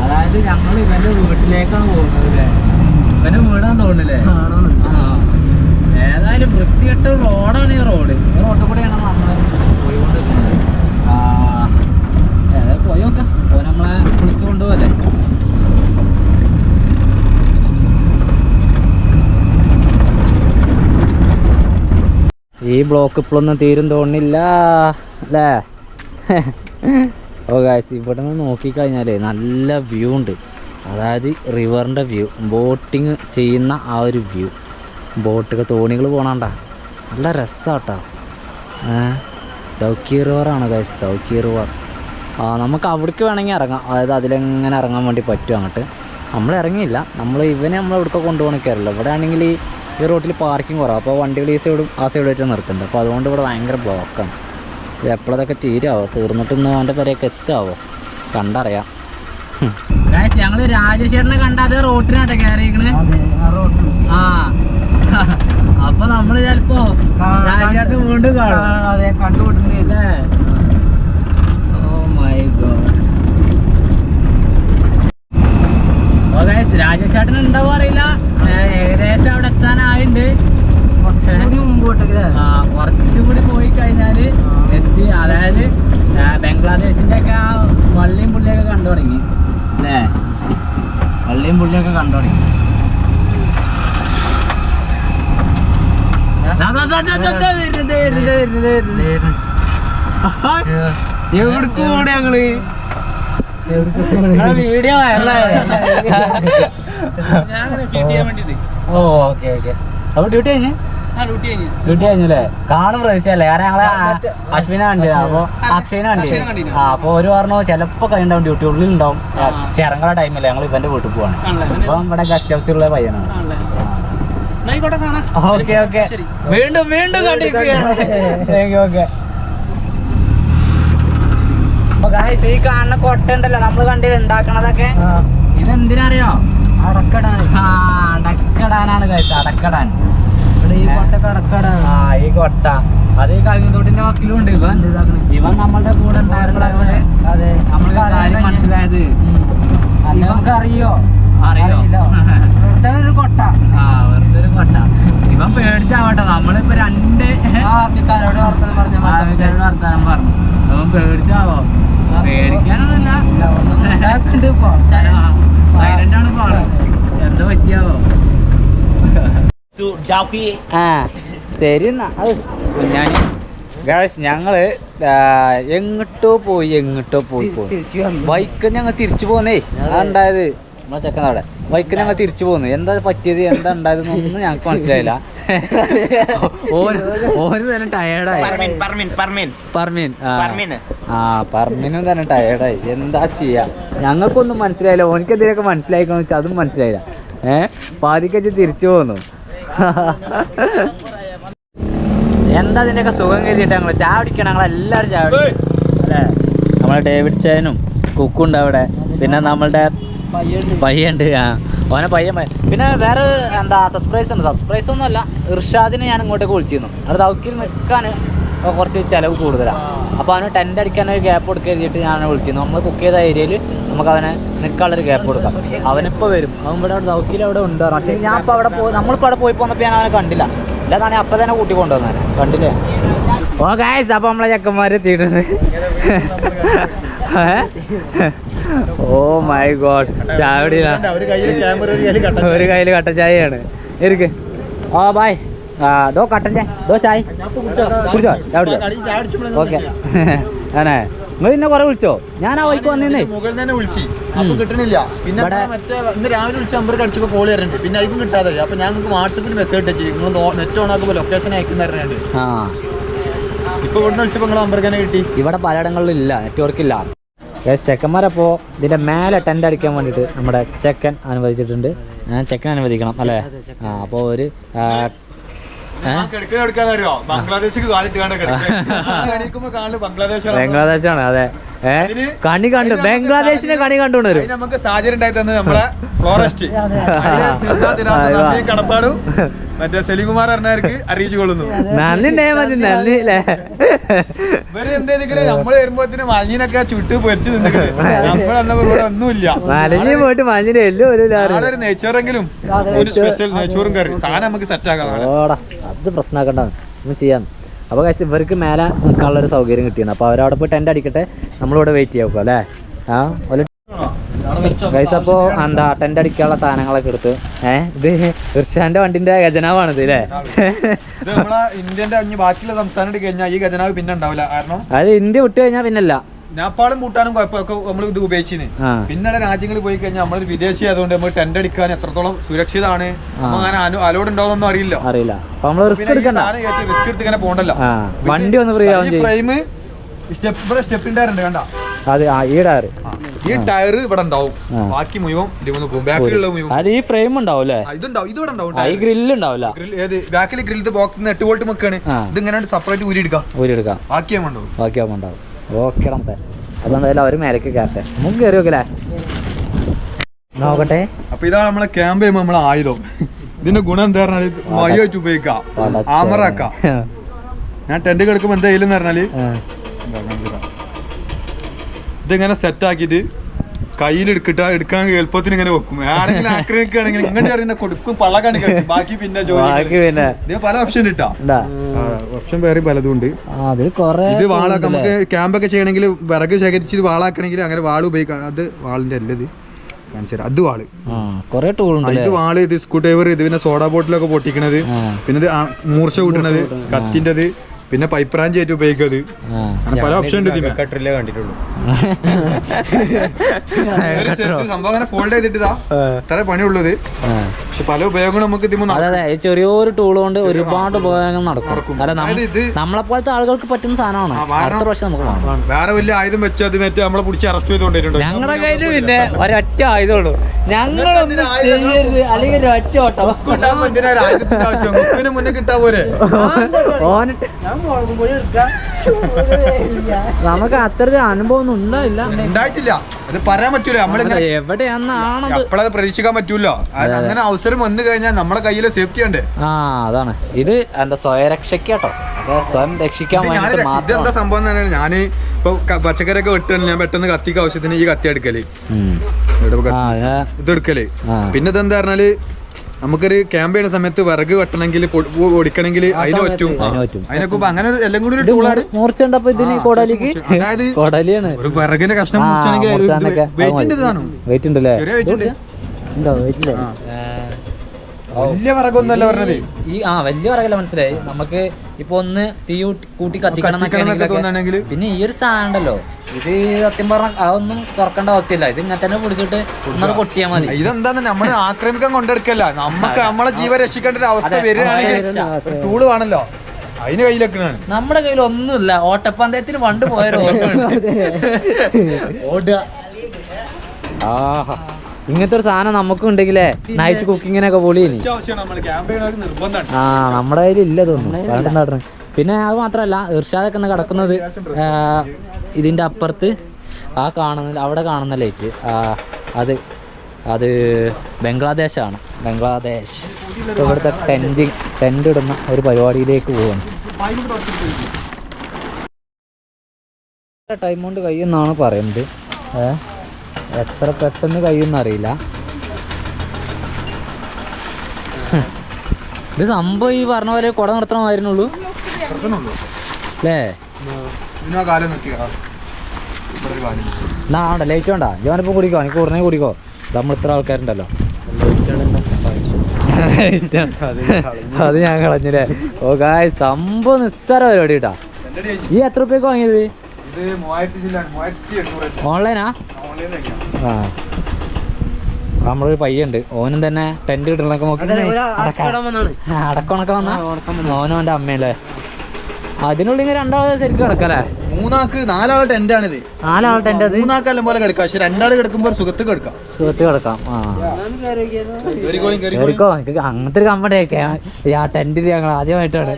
അതായത് ഞങ്ങൾ ഇവന്റെ വീട്ടിലേക്കാണ് പോകുന്നത് അല്ലേ? ഇവന്റെ വീടാന്ന് തോന്നുന്നില്ലേ? ഏതായാലും വൃത്തികെട്ട റോഡാണ് ഈ റോഡ്. ഈ റോഡിൽ കൂടെയാണ് നമ്മൾ പോയിക്കൊണ്ടിരിക്കുന്നത്. ഏതായാലും പോയി നോക്കാം. അപ്പോൾ നമ്മളെ വിളിച്ചു കൊണ്ടുപോകല്ലേ. ഈ ബ്ലോക്ക് ഇപ്പോഴൊന്നും തീരും തോന്നില്ല അല്ലേ? ഓ ഗായ്സ്, ഇവിടെ നിന്ന് നോക്കിക്കഴിഞ്ഞാലേ നല്ല വ്യൂ ഉണ്ട്. അതായത് റിവറിൻ്റെ വ്യൂ, ബോട്ടിങ് ചെയ്യുന്ന ആ ഒരു വ്യൂ. ബോട്ടുകൾ തോണികൾ പോകണണ്ട നല്ല രസമാട്ടോ. Dawki റിവറാണ് guys, Dawki river. നമുക്ക് അവിടേക്ക് വേണമെങ്കിൽ ഇറങ്ങാം. അതായത് അതിലെങ്ങനെ ഇറങ്ങാൻ വേണ്ടി പറ്റും. അങ്ങോട്ട് നമ്മൾ ഇറങ്ങിയില്ല. ഇവനെ എവിടേക്ക് കൊണ്ടുപോകണമെങ്കിൽ ഇവിടെ ആണെങ്കിൽ ഈ റോട്ടിൽ പാർക്കിംഗ് കുറവാണ്. അപ്പോൾ വണ്ടികൾ ഈ സൈഡും ആ സൈഡായിട്ട് നിർത്തുന്നുണ്ട്. അപ്പോൾ അതുകൊണ്ട് ഇവിടെ ഭയങ്കര ബ്ലോക്കാണ്. ഇത് എപ്പോഴതൊക്കെ തീരാവോ? തീർന്നിട്ടൊന്ന് അവൻ്റെ പേരെയൊക്കെ എത്താവോ? കണ്ടറിയാം. ഞങ്ങൾ രാജേഷേട്ടനെ കണ്ടാതെ റോട്ടിനാട്ടെ കയറിയിരിക്കണേ. അപ്പൊ നമ്മള് ചിലപ്പോ രാജേഷേട്ടൻ വീണ്ടും കാണും. അതെ, കണ്ടുപിടുന്നില്ലേ? Oh my God. രാജേഷേട്ടൻ ഉണ്ടാവും അറിയില്ല. ഏകദേശം അവിടെ എത്താനായിട്ടുണ്ട്. കുറച്ചുകൂടി പോയി കഴിഞ്ഞാല് എത്തി. അതായത് ബംഗ്ലാദേശിന്റെ ഒക്കെ ആ വള്ളിയും പുള്ളിയൊക്കെ കണ്ടു തുടങ്ങി അല്ലേ? വള്ളിയും പുള്ളിയൊക്കെ കണ്ടു തുടങ്ങി. എവിടേക്ക് പോണേ ഞങ്ങള്? Video okay okay. അപ്പൊ ഡ്യൂട്ടി കഴിഞ്ഞല്ലേ? കാണും പ്രതീക്ഷയല്ലേ? കാരണം ഞങ്ങളെ അശ്വിനെ കണ്ടില്ല. അപ്പൊ അക്ഷയനെ കണ്ടില്ല. അപ്പൊ ഒരു പറഞ്ഞു ചിലപ്പോ കഴിഞ്ഞിട്ടുണ്ടാവും, ഡ്യൂട്ടി ഉള്ളിൽ ഉണ്ടാവും. ചിറങ്ങുള്ള ടൈമല്ലേ? ഞങ്ങൾ ഇവന്റെ വീട്ടിൽ പോവാണ്. അപ്പൊ ഇവിടെ ഗസ്റ്റ് ഹൗസിലുള്ള പയ്യനാണ്. Okay okay. വീണ്ടും കണ്ടിരിക്കുകയാണ്. ഓക്കെ. ഈ കാണുന്ന കൊട്ട ഉണ്ടല്ലോ നമ്മൾ കണ്ടിട്ട് ഉണ്ടാക്കണതൊക്കെ, ഇതെന്തിനറിയോ? അടക്കടാനാണ് കഴിച്ചത്. അടക്കടാൻ. ഈ കൊട്ട അത് ഈ കവിതോട്ടിന്റെ വക്കിലും ഉണ്ട്. ഇവൻ നമ്മളുടെ കൂടെ ഉണ്ടായിരുന്നത്. അതെ, നമ്മൾക്ക് കാര്യം മനസ്സിലായത്. അറിയോ? വെറുതെ ഒരു കൊട്ട. ഇവൻ പേടിച്ചാവട്ടെ. നമ്മളിപ്പോ രണ്ട് ആർമിക്കാരോട് വർത്താനം പറഞ്ഞു. അവൻ പേടിച്ചാവോ? പേടിക്കാനൊന്നുമില്ല. സൈലന്റാണ് പാട്. എന്താ പറ്റിയാവോ? ശരി എന്നാ. കുഞ്ഞാണി ഗായ്സ്, ഞങ്ങള് എങ്ങോട്ടോ പോയി ബൈക്ക് ഞങ്ങൾ തിരിച്ചു പോന്നേ. ഉണ്ടായത് നമ്മളെ ചെക്കൻ അവിടെ ബൈക്കിന് ഞങ്ങൾ തിരിച്ചു പോന്നു. എന്താ പറ്റിയത്, എന്താ ഉണ്ടായതെന്നൊന്നും ഞങ്ങൾക്ക് മനസ്സിലായില്ല. ഓന് തന്നെ ടയേർഡായി. പർമീനും തന്നെ ടയേർഡായി. എന്താ ചെയ്യാ, ഞങ്ങൾക്കൊന്നും മനസ്സിലായില്ല. ഓനിക്ക് എന്തെങ്കിലുമൊക്കെ മനസ്സിലായിക്കോന്ന് വെച്ചാൽ അതും മനസ്സിലായില്ല. പാതിക്കച്ച് തിരിച്ചു പോന്നു. എന്താ അതിൻ്റെയൊക്കെ സുഖം കരുതിയിട്ട് ഞങ്ങൾ ചായ കുടിക്കണം. ഞങ്ങളെല്ലാവരും ചായ കുടിക്കും അല്ലേ. നമ്മളെ ഡേവിഡ് ചേനും കുക്കുണ്ട് അവിടെ, പിന്നെ നമ്മളുടെ പയ്യുണ്ട്. ഓനെ പയ്യൻ. പിന്നെ വേറെ എന്താ സസ്പ്രൈസ് ഉണ്ട്. സസ്പ്രൈസ് ഒന്നും അല്ല, ഇർഷാദിനെ ഞാൻ ഇങ്ങോട്ടേക്ക് വിളിച്ചിരുന്നു. അവിടെ ദൗക്കിൽ നിൽക്കാൻ കുറച്ച് ചിലവ് കൂടുതലാണ്. അപ്പോൾ അവന് ടെൻ്റ് അടിക്കാൻ ഒരു ഗ്യാപ്പ് കൊടുക്കുക എഴുതിയിട്ട് ഞാൻ വിളിച്ചിരുന്നു. നമ്മൾ കുക്ക് ചെയ്ത ഏരിയയിൽ നമുക്ക് അവനെ നിൽക്കാനുള്ളൊരു ഗ്യാപ്പ് കൊടുക്കാം. അവനിപ്പോൾ വരും. അവൻ ഇവിടെ ദൗക്കിൽ അവിടെ ഉണ്ട്. പക്ഷേ ഞാൻ ഇപ്പോൾ അവിടെ പോയി, നമ്മളിപ്പോൾ അവിടെ പോയി പോന്നപ്പോൾ ഞാൻ അവനെ കണ്ടില്ല. അല്ലാതാണ് അപ്പം തന്നെ കൂട്ടി കൊണ്ടുവന്നേ, കണ്ടില്ലേ. ഓ ഗായ്സ്, അപ്പോൾ നമ്മളെ ചെക്കന്മാർ എത്തിയിട്ടുണ്ട്. ഓ മൈ ഗോഡ്, ചായ കുടിയില്ല. ഒരു കയ്യിൽ കട്ടൻ ചായയാണ്. ഇരിക്ക്. ഓ ബായ്. ദോ കട്ടൻ ചായ, ദോ ചായ കുടിച്ചോ. ഓക്കെ. ആണേ, നിങ്ങൾ പിന്നെ കുറെ വിളിച്ചോ? ഞാൻ ആ വൈക്ക് വന്നേ മുകളിൽ തന്നെ വിളിച്ചു, അപ്പൊ കിട്ടണില്ല. പിന്നെ മറ്റേ ഇന്ന് രാവിലെ വിളിച്ച നമ്പർ കളിച്ചപ്പോ കോൾ തരുന്നുണ്ട്. പിന്നെ അതിനും കിട്ടാതെ. അപ്പൊ ഞാൻ നിങ്ങൾക്ക് വാട്സപ്പിൽ മെസ്സേജ് ഇട്ടു, നിങ്ങൾ നെറ്റ് ഓൺ ആക്കുമ്പോൾ ലൊക്കേഷൻ അയക്കുന്ന പറഞ്ഞിട്ടുണ്ട്. ഇപ്പൊ ഇവിടെ വിളിച്ചപ്പോ നിങ്ങൾ നമ്പർ തന്നെ കിട്ടി. ഇവിടെ പലയിടങ്ങളിലും ഇല്ല, നെറ്റ്വർക്ക് ഇല്ല. ചെക്കന്മാരപ്പോൾ ഇതിൻ്റെ മേലെ ടെൻ്റ് അടിക്കാൻ വേണ്ടിയിട്ട് നമ്മുടെ ചെക്കൻ അനുവദിച്ചിട്ടുണ്ട്. ചെക്കൻ അനുവദിക്കണം അല്ലേ. അപ്പോൾ ഒരു ബംഗ്ലാദേശാണ്. അതെ, കണി കണ്ടു, ബംഗ്ലാദേശിനെ കണി കണ്ടുകൊണ്ട് വരും. നമുക്ക് സാഹചര്യം ഉണ്ടായി തന്നെ നമ്മളെ ഫ്ലോറസ്റ്റ് കടപ്പാടും മറ്റേ സെലികുമാർ അറിഞ്ഞവർക്ക് അറിയിച്ചു കൊള്ളുന്നു. നന്ദി മതി, നന്ദി അല്ലേ. ഇവര് എന്തെങ്കിലും നമ്മള് വരുമ്പോത്തിന് മഞ്ഞിനൊക്കെ ചുട്ട് പൊരിച്ചു നിന്നിട്ട് നമ്മളന്നപ്പോ ഇവിടെ ഒന്നുമില്ല. മലഞ്ഞി പോയിട്ട് മഞ്ഞിന് എല്ലാം ഒരു നെയ്ച്ചോറെങ്കിലും ഒരു സ്പെഷ്യൽ നെയ്ച്ചോറും കറി സാധനം നമുക്ക് സെറ്റ് ആക്കാം. അത് പ്രശ്നമാക്കണ്ട, ഒന്നും ചെയ്യാൻ. അപ്പോൾ കഴിച്ച് ഇവർക്ക് മേലെ നിൽക്കാനുള്ളൊരു സൗകര്യം കിട്ടിയാണ്. അപ്പോൾ അവരവിടെ പോയി ടെൻ്റ് അടിക്കട്ടെ, നമ്മളിവിടെ വെയിറ്റ് ചെയ്യാം അല്ലേ. ഗൈസ്, അപ്പോൾ എന്താ ടെൻ്റ് അടിക്കാനുള്ള സാധനങ്ങളൊക്കെ എടുത്ത് ഇത് ഇർഷാന്റെ വണ്ടിന്റെ ഖജനാവാണിത് അല്ലേ. ഇന്ത്യന്റെ ബാക്കിയുള്ള സംസ്ഥാനം കഴിഞ്ഞാൽ ഈ ഖജനാവ് പിന്നെ ഉണ്ടാവില്ല. കാരണം അത് ഇന്ത്യ വിട്ടു കഴിഞ്ഞാൽ പിന്നല്ല. നേപ്പാളും ഭൂട്ടാനും കുഴപ്പമൊക്കെ നമ്മൾ ഇത് ഉപയോഗിച്ചിന്. പിന്നെയുള്ള രാജ്യങ്ങളിൽ പോയി കഴിഞ്ഞാൽ നമ്മളൊരു വിദേശി ആയതുകൊണ്ട് നമ്മൾ ടെന്റ് അടിക്കാൻ എത്രത്തോളം സുരക്ഷിതമാണ്, അങ്ങനെ അലോഡ് ഉണ്ടാവുന്നൊന്നും അറിയില്ല. റിസ്ക് എടുത്ത് ഇങ്ങനെ പോകണ്ടല്ലോ. വണ്ടി ഒന്ന് ഫ്രെയിം സ്റ്റെപ്പിന്റെ ഉണ്ട് കണ്ട. ഈ ടയർ ഇവിടെ ഉണ്ടാവും, ബാക്കി മുഴുവൻ ഇരുന്ന് പോകും. ബാക്കിലുള്ള മുഴുവൻ ഈ ഫ്രെയിം ഉണ്ടാവും. ഇതുണ്ടാവും, ഇത് ഇവിടെ ഉണ്ടാവും. ഈ ഗ്രില്ല് ഉണ്ടാവില്ല. ബാക്കിൽ ഗ്രില്ല് ബോക്സ് 8 വോൾട്ട് വെക്കാണ്. ഇത് ഇങ്ങനെ സെപ്പറേറ്റ് ഊരിയെടുക്കാം. ബാക്കിയാവുണ്ടാവും. ഓക്കെ. അപ്പൊ എന്തായാലും അവര് മേലേക്ക് കയറട്ടെ, നമുക്ക് കയറി വെക്കലേ, നോക്കട്ടെ. അപ്പൊ ഇതാണ് നമ്മളെ ക്യാമ്പ് ചെയ്യുമ്പോ നമ്മളെ ആയുധം. ഇതിന്റെ ഗുണം എന്താ പറഞ്ഞാല് മഴ വെച്ച് ഉപയോഗിക്കാം, ആമറാക്കാം. ഞാൻ ടെന്റ് കിടക്കുമ്പോ എന്താ ചെയ്യലെന്ന് പറഞ്ഞാല് ഇതിങ്ങനെ സെറ്റ് ആക്കിയിട്ട് കയ്യിൽ എടുക്കാൻ എളുപ്പത്തിന് ഇങ്ങനെ വെക്കും. ആരെങ്കിലും ആക്രമിക്കുകയാണെങ്കിൽ ഇങ്ങനെ അറിയുന്ന കൊടുക്കും, പള്ള കാണിക്കും, ബാക്കി പിന്നെ ജോലി. പല ഓപ്ഷൻ ഇട്ടാ, ഓപ്ഷൻ വേറെ പലതും ഉണ്ട്. ഇത് വാളാക്കാം. നമുക്ക് ക്യാമ്പൊക്കെ ചെയ്യണമെങ്കിൽ വിറക് ശേഖരിച്ചിട്ട് വാളാക്കണമെങ്കിൽ അങ്ങനെ വാള് ഉപയോഗിക്കാം. അത് വാളിന്റെ അല്ല, ഇത് കാണിച്ചു തരാം. അത് വാള്, ഇത് വാള്, ഇത് സ്ക്രൂ ഡ്രൈവർ, ഇത് പിന്നെ സോഡാ ബോട്ടിലൊക്കെ പൊട്ടിക്കണത്, പിന്നെ ഇത് മൂർച്ച കൂട്ടണത്, കത്തിൻ്റെത്, പിന്നെ പൈപ്പ് റാഞ്ച് ആയിട്ട് ഉപയോഗിക്കുന്നത്. പല ഓപ്ഷൻ ഉണ്ട്. സംഭവം അങ്ങനെ ഫോൾഡ് ചെയ്തിട്ടാ ഇത്ര പണിയുള്ളത്. പക്ഷെ പല ഉപയോഗങ്ങളും നമുക്ക് ചെറിയൊരു ടൂൾ കൊണ്ട് ഒരുപാട് ഉപയോഗങ്ങൾ നടക്കും. നമ്മളെ പോലത്തെ ആളുകൾക്ക് പറ്റുന്ന സാധനമാണ്. വേറെ വലിയ ആയുധം വെച്ച് അത് മറ്റേ നമ്മളെ പിടിച്ച് അറസ്റ്റ് ചെയ്തുകൊണ്ടിട്ടുണ്ട്. ഞങ്ങളുടെ കയ്യിൽ പിന്നെ ഒരൊറ്റ ആയുധമുള്ളൂ. അല്ലെങ്കിൽ ഒറ്റ ഓട്ടം മുന്നേ കിട്ടാ പോരെ. നമുക്ക് അത്രത്തെ അനുഭവം ഒന്നും ഉണ്ടായിട്ടില്ല. അത് പറയാൻ പറ്റൂല, എവിടെയാണെന്നാണ് എപ്പോഴത് പ്രതീക്ഷിക്കാൻ പറ്റൂല. അങ്ങനെ അവസരം വന്നു കഴിഞ്ഞാൽ നമ്മുടെ കയ്യിലെ സേഫ്റ്റി ഉണ്ട്. അതാണ് ഇത് എന്താ സ്വയരക്ഷയ്ക്ക് കേട്ടോ, സ്വയം രക്ഷിക്കാൻ വേണ്ടി. ഇതെന്താ സംഭവം എന്ന് പറഞ്ഞാൽ ഞാൻ ഇപ്പൊ പച്ചക്കറിയൊക്കെ വെട്ടാണ്, ഞാൻ പെട്ടെന്ന് കത്തിക്ക് ആവശ്യത്തിന് ഈ കത്തി എടുക്കല്, ഇത് എടുക്കല്. പിന്നെ ഇതെന്താ പറഞ്ഞാല് നമുക്കൊരു ക്യാമ്പ് ചെയ്യുന്ന സമയത്ത് വിറക് വെട്ടണമെങ്കിൽ ഓടിക്കണമെങ്കിൽ അതിന് പറ്റും. അതിനൊക്കെ അങ്ങനെ എല്ലാം കൂടി ഒരു ടൂളാണ്. അതായത് ഒരു വിറകിന്റെ കഷ്ണം മുറിച്ചാണെങ്കിൽ വെയിറ്റ് ഉണ്ടല്ലേ, വലിയ വിറകൊന്നല്ല പറഞ്ഞത്. വലിയ വിറകല്ല, മനസ്സിലായി. നമുക്ക് ഇപ്പൊ ഒന്ന് തീ കൂട്ടി കത്തിക്കണം തോന്നുകയാണെങ്കിൽ പിന്നെ ഈ ഒരു സാധനം ഉണ്ടല്ലോ ഇത് സത്യം പറഞ്ഞ അതൊന്നും തുറക്കേണ്ട അവസ്ഥയില്ല ഇത് ഇങ്ങനെ തന്നെ പിടിച്ചിട്ട് ഒന്നൂടെ പൊട്ടിയാൽ മതി. ഇതെന്താ നമ്മള് ആക്രമിക്കാൻ കൊണ്ടെടുക്കല്ല, നമുക്ക് നമ്മളെ ജീവൻ രക്ഷിക്കേണ്ട ഒരു അവസ്ഥ വരികയാണെങ്കിൽ ഒരു ടൂള് വേണല്ലോ, അതിന് കയ്യിലെക്കണാണ്. നമ്മുടെ കയ്യിൽ ഒന്നുമില്ല, ഓട്ടപ്പന്തയത്തിന് പണ്ട് പോയാലോ ഓടുക. ആഹാ ഇങ്ങനത്തെ ഒരു സാധനം നമുക്കും ഉണ്ടെങ്കിലേ നൈറ്റ് കുക്കിങ്ങിനൊക്കെ പൊളിയിനി. ആ നമ്മുടെ കയ്യിൽ ഇല്ല തോന്നുന്നു. പിന്നെ അത് മാത്രമല്ല ഇർഷാദൊക്കെ ഒന്ന് കിടക്കുന്നത് ഇതിൻ്റെ അപ്പുറത്ത് ആ കാണുന്ന അവിടെ കാണുന്ന ലൈറ്റ് അത് ബംഗ്ലാദേശാണ്. ബംഗ്ലാദേശ് ഇവിടുത്തെ ടെൻ്റ് ഇടുന്ന ഒരു പരിപാടിയിലേക്ക് പോവാണ്. ടൈം കൊണ്ട് കഴിയുമെന്നാണ് പറയുന്നത്. എത്ര പെട്ടെന്ന് കഴിയുമെന്ന് അറിയില്ല. ഇത് സംഭവം ഈ പറഞ്ഞ പോലെ കുട നിർത്തണമായിരുന്നുള്ളൂ അല്ലേ? എന്നാ വേണ്ട ലൈറ്റ് വേണ്ട, ഞാനിപ്പോൾ കുടിക്കോ, എനിക്ക് ഉടനെ കുടിക്കോ, നമ്മൾ ഇത്ര ആൾക്കാരുണ്ടല്ലോ. അത് ഞാൻ കളഞ്ഞില്ലേ. ഓ ഗായ് സംഭവം നിസ്സാര പരിപാടി കേട്ടാ. ഈ എത്ര രൂപയ്ക്ക് വാങ്ങിയത്? ഓൺലൈനാ? ആ നമ്മളൊരു പയ്യുണ്ട്, ഓനും തന്നെ ടെന്റ് കിട്ടണൊക്കെ നോക്കി അടക്കണൊക്കെ വന്നാ ഓനും എൻ്റെ അമ്മയല്ലേ. അതിനുള്ളിൽ ഇങ്ങനെ രണ്ടാളെ ശരിക്കും കിടക്കല്ലേ? നാലാളെ ടെന്റ് ആണിത്. നാലാളെ ടെന്റ് അത് മൂന്നാക്കെല്ലാം പോലെ കിടക്കാം, പക്ഷെ രണ്ടാള് കിടക്കുമ്പോൾ സുഖത്ത് കിടക്കാം. ആ കേറിക്കോ. അങ്ങനത്തെ ഒരു കമ്പനി ആ ടെന്റിൽ ഞങ്ങൾ ആദ്യമായിട്ടാണ്.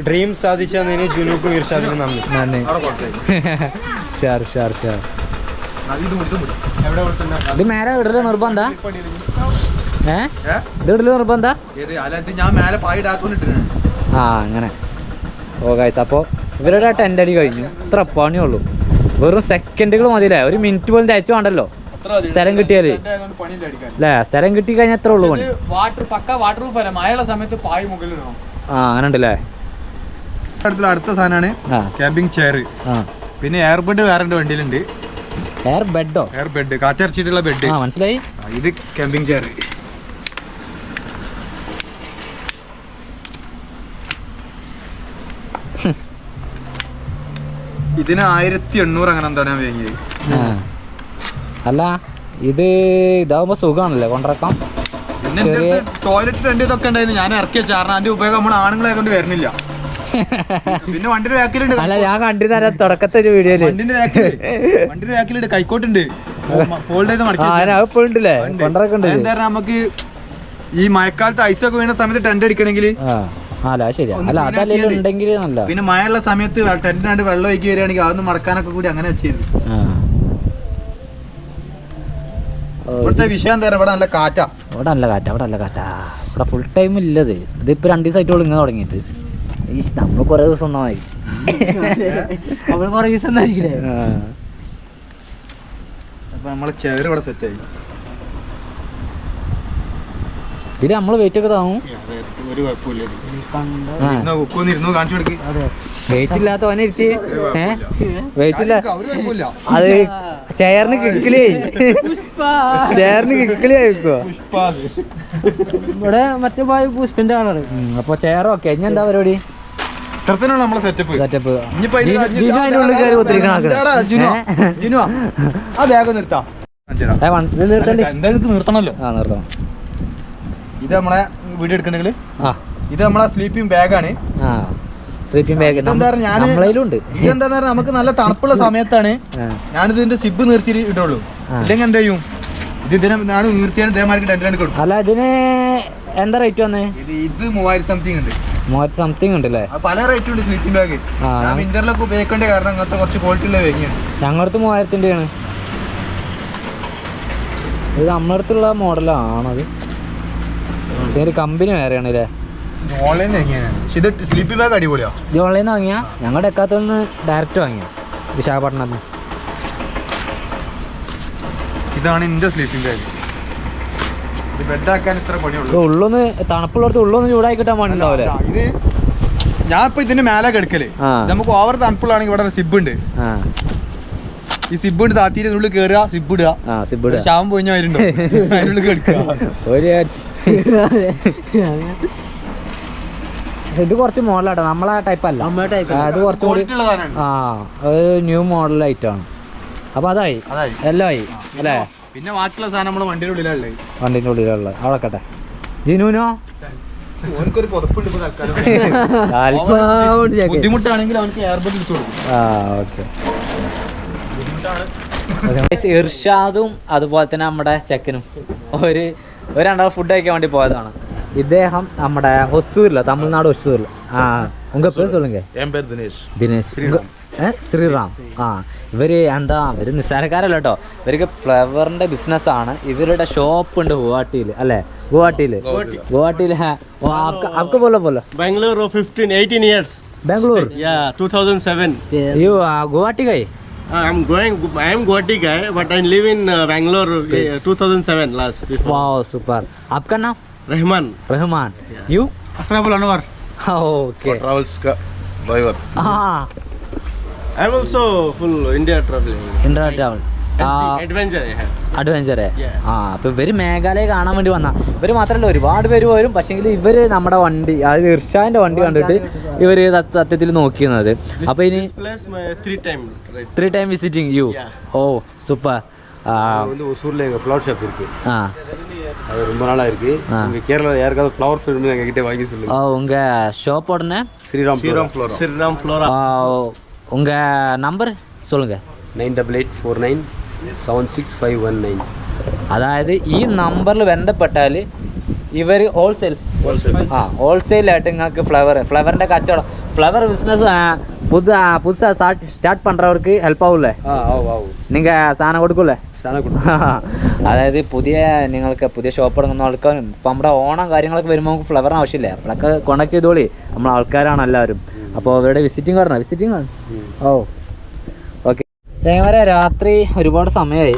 ഡ്രീം സാധിച്ചതിന് ജുനൂക്കും ഇർഷാദിനും നന്ദി. ഷാർ ഷാർ ഷാർ. ഇത് മേലെ ഇടല് നിർബന്ധ? ഇത് ഇടല് നിർബന്ധ? ആ അങ്ങനെ. ഓ ഗൈസ് അപ്പോൾ ഇവരുടെ ടെൻ്റ് അടി കഴിഞ്ഞു. ഇത്ര പണിയുള്ളൂ, വെറും സെക്കൻഡുകൾ മതിയില്ലേ? ഒരു മിനിറ്റ് പോലും തയ്ച്ചു വേണ്ടല്ലോ സ്ഥലം കിട്ടിയാല് അല്ലേ? സ്ഥലം കിട്ടി കഴിഞ്ഞാൽ എത്ര ഉള്ളു പണി. ആ അങ്ങനെ ഉണ്ടല്ലേ. അടുത്ത സാധനമാണ് ക്യാമ്പിംഗ് ചെയർ. പിന്നെ എയർ ബെഡ് വേറെ വണ്ടിയിലുണ്ട്. എയർ ബെഡോ? എയർ ബെഡ്, കാറ്റടച്ചിട്ടുള്ള ബെഡ്. മനസ്സിലായി. ഇത് ക്യാമ്പിംഗ് ചെയർ. ഇതിന് 1800 അങ്ങനെ എന്താണ് ഞാൻ വാങ്ങിയത്. അല്ല ഇത് ഇതാവുമ്പോ സുഖമാണല്ലേ കൊണ്ടിറക്കാം. പിന്നെ ടോയ്ലറ്റ് രണ്ട് ഇതൊക്കെ ഉണ്ടായിരുന്നു, ഞാൻ ഇറക്കി വെച്ച കാരണം അതിന്റെ ഉപയോഗം നമ്മൾ ആണുങ്ങളെ കൊണ്ട് വരുന്നില്ല. പിന്നെ വണ്ടിയുടെ ബാക്കിലുണ്ട്. അല്ല ഞാൻ കണ്ടിരുന്ന തുടക്കത്തെ ഒരു വീഡിയോയില് വണ്ടിയുടെ ബാക്കിലുണ്ട് കൈക്കോട്ടുണ്ട്, ഫോൾഡ് ചെയ്ത് മടക്കില്ലേ കൊണ്ടിറക്കണ്ട്. എന്താ നമുക്ക് ഈ മഴക്കാലത്ത് ഐസൊക്കെ വീണ സമയത്ത് ടെന്റ് അടിക്കണമെങ്കിൽ പിന്നെ മഴയുള്ള സമയത്ത് ടെന്റിനാണ്ട് വെള്ളം ഒഴുക്കി വരികയാണെങ്കിൽ അതൊന്നും മടക്കാനൊക്കെ കൂടി അങ്ങനെ വെച്ചിരുന്നു. ഇവിടുത്തെ വിഷയം എന്താ, ഇവിടെ നല്ല കാറ്റാ. ഇവിടെ നല്ല കാറ്റാ. ഇവിടെ ഫുൾ ടൈം ഇല്ലത്. ഇതിപ്പോ 2 ദിവസമായിട്ടുള്ളൂ ഇങ്ങനെ തുടങ്ങിയിട്ട്. നമ്മള് കൊറേ ദിവസം ഒന്നായി നമ്മള് കൊറേ ദിവസം ഒന്നായിരിക്കില്ലേ. അപ്പൊ നമ്മളെ ചെയർ ഇവിടെ സെറ്റ് ആയി. ഇതില് നമ്മള് വെയിറ്റ് ഒക്കെ താങ്ങും. ഒരു കുഴപ്പമില്ല. കാണിച്ചു കൊടുക്ക്. വെയിറ്റ് ഇല്ലാത്ത ഓനെ ഇരുത്തി. വെയിറ്റ് ഇല്ല അത് ചെയറിന് കിക്കിലി ആയിക്കോ. ഇവിടെ മറ്റേ പുഷ്പിന്റെ ആളാണ്. അപ്പൊ ചെയർ ഓക്കെ. ഇനി എന്താ പരിപാടി? നമ്മളെ സെറ്റപ്പ്. നിർത്തണല്ലോ. നിർത്തണം. ഇത് നമ്മളെ വീഡിയോ എടുക്കണ്ടെങ്കിൽ ഇത് നമ്മളെ സ്ലീപ്പിംഗ് ബാഗാണ്. സ്ലീപ്പിംഗ് ബാഗ് ഇതെന്താ നമുക്ക് നല്ല തണുപ്പുള്ള സമയത്താണ് ഞാനിത് ഇതിന്റെ സിബ് നിർത്തി ഇടുള്ളൂ. ഇല്ലെങ്കിൽ എന്താ ചെയ്യും, ഇത് ഇതിനാണ് നിർത്തിയാണ് ഇതേമാർക്ക് ടെന്റിലാണ് കൊടുക്കും. അല്ല ഇതിന് എന്താ റേറ്റ് വന്നേ? ഇത് 3000 സംതിങ് ഉണ്ട്. 3000 സംതിങ് ഉണ്ട് അല്ലേ? പല റേറ്റും ഉണ്ട് സ്ലീപ്പിംഗ് ബാഗ്. വിന്ററിലൊക്കെ ഉപയോഗിക്കേണ്ട കാരണം അങ്ങനത്തെ കുറച്ച് ക്വാളിറ്റി ഉള്ള വാങ്ങിയാണ്. ഞങ്ങളടുത്ത് 3000-ന്റെ ആണ്. ഇത് നമ്മുടെ അടുത്തുള്ള മോഡലാണത്. ശരി കമ്പനി വേറെയാണ് അല്ലേ? ഓൺലൈൻ ഇത് സ്ലീപ്പിംഗ് ബാഗ് അടിപൊളിയാ. ഇത് ഓൺലൈനിൽ വാങ്ങിയാ? ഞങ്ങളുടെ എക്കാത്തുനിന്ന് ഡയറക്റ്റ് വാങ്ങിയ വിശാഖപട്ടണത്തിന്. ഇതാണ് എന്റെ സ്ലീപ്പിംഗ് ബാഗ്. ഇത് ബെഡാക്കാൻ ഇത്ര പണിയുള്ളൂ. ഉള്ളൊന്ന് തണുപ്പുള്ളടത്ത് ഉള്ളൊന്ന് ചൂടായി കിട്ടാൻ വേണ്ടിണ്ടാവില്ലേ? ഇത് ഞാൻ ഇപ്പൊ ഇതിന്റെ മേലെ കിടക്കല്. നമുക്ക് ഓവർ തണുപ്പുള്ളാണെങ്കിൽ ഇവിടെ സിബ് ഉണ്ട്. ഈ സിബ് ഉണ്ട്, താത്തിയുടെ ഉള്ളിൽ കയറുക, സിബ് ഇടുക, ശാം പോയിഞ്ഞ അതിനുള്ളിൽ കിടക്കുക. ഇത് കുറച്ച് മോഡലാട്ടോ, നമ്മളെ ടൈപ്പ് അല്ല, അത് കുറച്ചും കൂടി ന്യൂ മോഡൽ ഐറ്റമാണ്. അപ്പോൾ അതായി എല്ലാം ആയി അല്ലേ. പിന്നെ ബാക്കിയുള്ള സാധനം നമ്മുടെ വണ്ടിയുടെ ഉള്ളിലുള്ളത്. വണ്ടിൻ്റെ ഉള്ളിലുള്ള അവിടെ വെക്കട്ടെ. ജിനുവിനോ ഓനക്കൊരു പുതപ്പുണ്ട് ഇപ്പൊ തൽക്കാലം. ബുദ്ധിമുട്ടാണെങ്കിൽ അവനക്ക് എയർബഡ് എടുത്തു കൊടുക്കും. ഓക്കെ. ഇർഷാദും അതുപോലെ തന്നെ നമ്മുടെ ചെക്കനും ഒരു രണ്ടാൾ ഫുഡ് കഴിക്കാൻ വേണ്ടി പോയതാണ്. ഇദ്ദേഹം നമ്മുടെ ഹൊസൂരില്ല, തമിഴ്നാട് ഹൊസൂരിൽ. ഉങ്ക പേര് சொல்லுங்க. എൻ പേര് ദിനേശ്. ദിനേശ് ശ്രീറാം. ഇവര് ഇവര് നിസ്സാരക്കാരല്ല കേട്ടോ, ഇവർക്ക് ഫ്ലവറിന്റെ ബിസിനസ്സാണ്. ഇവരുടെ ഷോപ്പ് ഉണ്ട് ഗുവാഹട്ടിയിൽ അല്ലേ? ഗുവാഹട്ടിയിൽ आपका बोलो Bangalore of 18 years. Bangalore? Yeah, 2007. You Guwahati guy? I am Guwahati guy, but I live in Bangalore 2007 last. Before. Wow, super. आपका नाम? Rahman. You? Asraful Anwar. Okay. Travels ka driver. I am also full India traveling. India travel. Adventure I have. Adventure. അപ്പോൾ ഇവർ മേഘാലയ കാണാൻ വേണ്ടി വന്ന ഇവർ മാത്രമല്ല, ഒരുപാട് പേര് വരും. പക്ഷേങ്കിൽ ഇവർ നമ്മുടെ വണ്ടി, അതായത് ഇർഷാന്റെ വണ്ടി കണ്ടിട്ട് ഇവർ സത്യത്തിൽ നോക്കിയത്. അപ്പോൾ ഇനി 3 time വിസിറ്റിംഗ് യു. ഓ സൂപ്പർ. வந்து ஒசூரில் எங்கள் ஃப்ளவர் ஷாப் இருக்குது. அது ரொம்ப நாளாக இருக்குது. இங்கே கேரளாவில் யாருக்காவது ஃப்ளவர் ஷாப் எங்ககிட்ட வாங்கி சொல்லுங்க. உங்கள் ஷாப் உடனே ஸ்ரீராம் ஃப்ளோரா. உங்கள் நம்பர் சொல்லுங்கள். 9848497651 അതായത് ഈ നമ്പറിൽ ബന്ധപ്പെട്ടാൽ ഇവർ ഹോൾസെയിലായിട്ട് നിങ്ങൾക്ക് ഫ്ലവറിൻ്റെ കച്ചവടം, ഫ്ലവർ ബിസിനസ് புதுசாக ஸ்டார்ட் பண்ணுறவருக்கு ஹெல்ப் ஆகும்ல? நீங்கள் സാധനം കൊടുക്കൂല്ലേ? അതായത് നിങ്ങൾക്ക് പുതിയ ഷോപ്പ് തുടങ്ങുന്ന ആൾക്കാരും ഇപ്പം നമ്മുടെ ഓണം കാര്യങ്ങളൊക്കെ വരുമ്പോൾ നമുക്ക് ഫ്ലവറിന് ആവശ്യമില്ല. അപ്പോഴൊക്കെ കോണ്ടാക്ട് ചെയ്തോളി, നമ്മളെ ആൾക്കാരാണ് എല്ലാവരും. അപ്പോൾ അവരുടെ വിസിറ്റിംഗ് കാർഡാണ്. ഓ ഓക്കെ. ചേങ്ങന്മാരെ, രാത്രി ഒരുപാട് സമയമായി.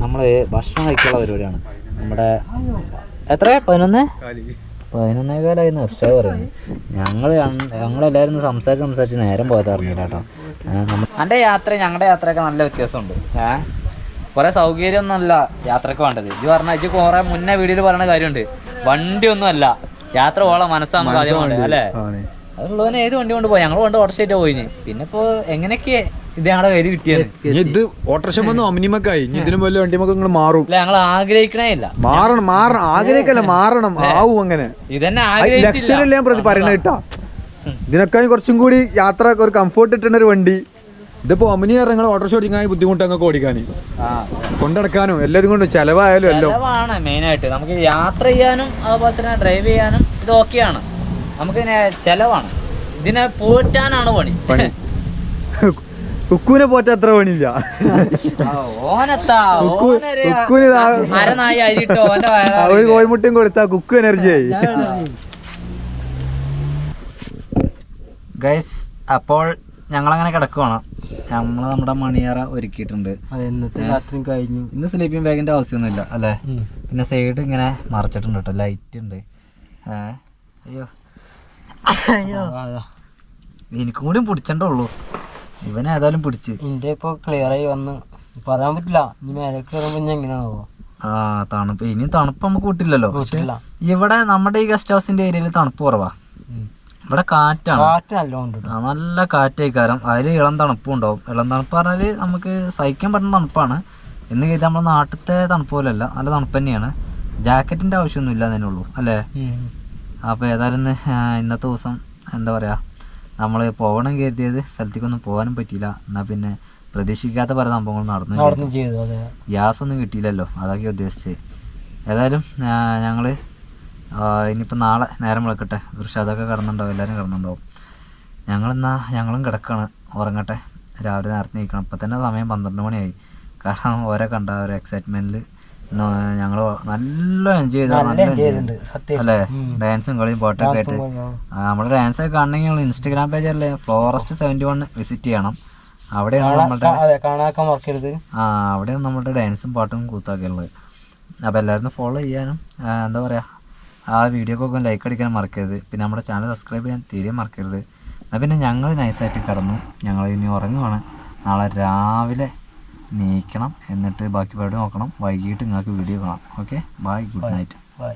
നമ്മൾ ഭക്ഷണം കഴിക്കാനുള്ള പരിപാടിയാണ്. നമ്മുടെ എത്ര 11:15 ഇർഷാ പറയുന്നത്. ഞങ്ങളെല്ലാവരും സംസാരിച്ച് നേരം പോയത് അറിഞ്ഞില്ല കേട്ടോ. എൻ്റെ ഞങ്ങളുടെ യാത്രയൊക്കെ നല്ല വ്യത്യാസമുണ്ട്. കുറേ സൗകര്യമൊന്നുമല്ല യാത്രയ്ക്ക് വേണ്ടത്. ഇത് പറഞ്ഞാൽ ഇത് കുറേ മുന്നേ വീഡിയോയിൽ പറയുന്ന കാര്യമുണ്ട്. വണ്ടിയൊന്നും അല്ല യാത്ര പോകാൻ മനസ്സാ നമുക്ക് ആദ്യം വേണ്ടത് അല്ലേ? അതുള്ളവനെ ഏത് വണ്ടി കൊണ്ട് പോയി, ഞങ്ങൾ കൊണ്ട് ഓട്ടോറിക്ഷ പോയിന്. പിന്നെ ഇപ്പോൾ എങ്ങനെയൊക്കെ ഇത് ഞങ്ങളുടെ കയ്യിൽ കിട്ടിയത്. ഇത് ഓട്ടോറിക്ഷ ഒമിനിമക്കായി, ഇതിനും വലിയ വണ്ടിമൊക്കെ ഇങ്ങനെ മാറും. ഞങ്ങൾ ആഗ്രഹിക്കണേ ഇല്ല. മാറണം ആഗ്രഹിക്കല്ല, മാറണം. ആവും അങ്ങനെ. ഇതന്നെ ലക്ഷണല്ലേ പറയുന്നത് കേട്ടാ. ഇതിനൊക്കെ കുറച്ചും കൂടി യാത്ര ഒരു കംഫോർട്ട് കിട്ടുന്ന ഒരു വണ്ടി. ഇതിപ്പോ ഒമിനി നിങ്ങൾ ഓട്ടോറിക്ഷ ഓടിക്കാൻ ബുദ്ധിമുട്ട് അങ്ങൊക്കെ ഓടിക്കാൻ, കൊണ്ടടക്കാനും എല്ലാതും കൊണ്ടും ചെലവായാലും എല്ലാം മെയിനായിട്ട് നമുക്ക് യാത്ര ചെയ്യാനും അതുപോലെ തന്നെ ഡ്രൈവ് ചെയ്യാനും ഇത് ഓക്കെയാണ്. നമുക്ക് ചെലവാണ്, ഇതിനെ പോറ്റാനാണ് പണി. കുക്കുവിനെ പോറ്റാ അത്ര പണിയില്ല. ഒരു കോഴിമുട്ടയും കൊടുത്താ കുക്കു എനർജിയായി. ഗൈസ്, അപ്പോൾ ഞങ്ങളങ്ങനെ കിടക്കുവാണ്. നമ്മൾ നമ്മുടെ മണിയറ ഒരുക്കിയിട്ടുണ്ട്. രാത്രി കഴിഞ്ഞു. ഇന്ന് സ്ലീപ്പിംഗ് ബാഗിന്റെ ആവശ്യമൊന്നുമില്ല അല്ലേ? പിന്നെ സൈഡ് ഇങ്ങനെ മറച്ചിട്ടുണ്ട് കേട്ടോ, ലൈറ്റ് ഉണ്ട്. അയ്യോ എനിക്കും കൂടി പിടിച്ചോണ്ടുള്ളൂ. ഇവനെ ഏതായാലും പിടിച്ച് ഇന്റെ ഇപ്പൊ ക്ലിയർ ആയി വന്ന് പറയാൻ പറ്റില്ല. ഇനി മേലെ കയറുമ്പോ എങ്ങനെയാണോ? തണുപ്പ് ഇനി തണുപ്പ് നമുക്ക് കിട്ടില്ലല്ലോ. ഇവിടെ നമ്മുടെ ഈ ഗസ്റ്റ് ഹൗസിന്റെ ഏരിയയിൽ തണുപ്പ് കുറവാ. ഇവിടെ കാറ്റാണ്, നല്ല കാറ്റേക്കാരം. അതിൽ ഇളം തണുപ്പും ഉണ്ടാവും. ഇളം തണുപ്പ് പറഞ്ഞാൽ നമുക്ക് സഹിക്കാൻ പറ്റുന്ന തണുപ്പാണ്. എന്ന് കരുതി നമ്മുടെ നാട്ടിലത്തെ തണുപ്പ് പോലെയല്ല, നല്ല തണുപ്പ് തന്നെയാണ്. ജാക്കറ്റിൻ്റെ ആവശ്യമൊന്നും ഇല്ല എന്നേ ഉള്ളൂ അല്ലേ? അപ്പോൾ ഏതായാലും ഇന്നത്തെ ദിവസം എന്താ പറയുക, നമ്മൾ പോകണം കരുതിയത് സ്ഥലത്തേക്കൊന്നും പോകാനും പറ്റിയില്ല. എന്നാൽ പിന്നെ പ്രതീക്ഷിക്കാത്ത പല സംഭവങ്ങളും നടന്നു. ഗ്യാസൊന്നും കിട്ടിയില്ലല്ലോ, അതൊക്കെ ഉദ്ദേശിച്ചത്. ഏതായാലും ഞങ്ങൾ ഇനിയിപ്പോൾ നാളെ നേരം വിളക്കട്ടെ. അതൊക്കെ കിടന്നുണ്ടാവും, എല്ലാവരും കിടന്നുണ്ടാവും. ഞങ്ങളും കിടക്കാണ്, ഉറങ്ങട്ടെ. രാവിലെ നേരത്തെ നീക്കണം. ഇപ്പം തന്നെ സമയം 12 മണിയായി. കാരണം ഓരോ കണ്ട ഒരു എക്സൈറ്റ്മെൻറ്റിൽ ഞങ്ങൾ നല്ല എൻജോയ് ചെയ്തു അല്ലേ? ഡാൻസും കളിയും പാട്ടൊക്കെ ആയിട്ട്. നമ്മുടെ ഡാൻസൊക്കെ കാണണമെങ്കിൽ നിങ്ങൾ ഇൻസ്റ്റഗ്രാം പേജല്ലേ Forest71 വിസിറ്റ് ചെയ്യണം. അവിടെയാണ് നമ്മുടെ ഡാൻസും പാട്ടും കൂത്തൊക്കെ ഉള്ളത്. അപ്പോൾ എല്ലാവരും ഫോളോ ചെയ്യാനും എന്താ പറയുക, ആ വീഡിയോക്കൊക്കെ ലൈക്ക് അടിക്കാനും മറക്കരുത്. പിന്നെ നമ്മുടെ ചാനൽ സബ്സ്ക്രൈബ് ചെയ്യാൻ തീരെ മറക്കരുത്. എന്നാൽ പിന്നെ ഞങ്ങൾ നൈസായിട്ട് കിടന്നു. ഞങ്ങൾ ഇനി ഉറങ്ങുവാണ്. നാളെ രാവിലെ നീക്കണം, എന്നിട്ട് ബാക്കി പരിപാടി നോക്കണം. വൈകിട്ട് നിങ്ങൾക്ക് വീഡിയോ കാണാം. Okay, bye, good night. By.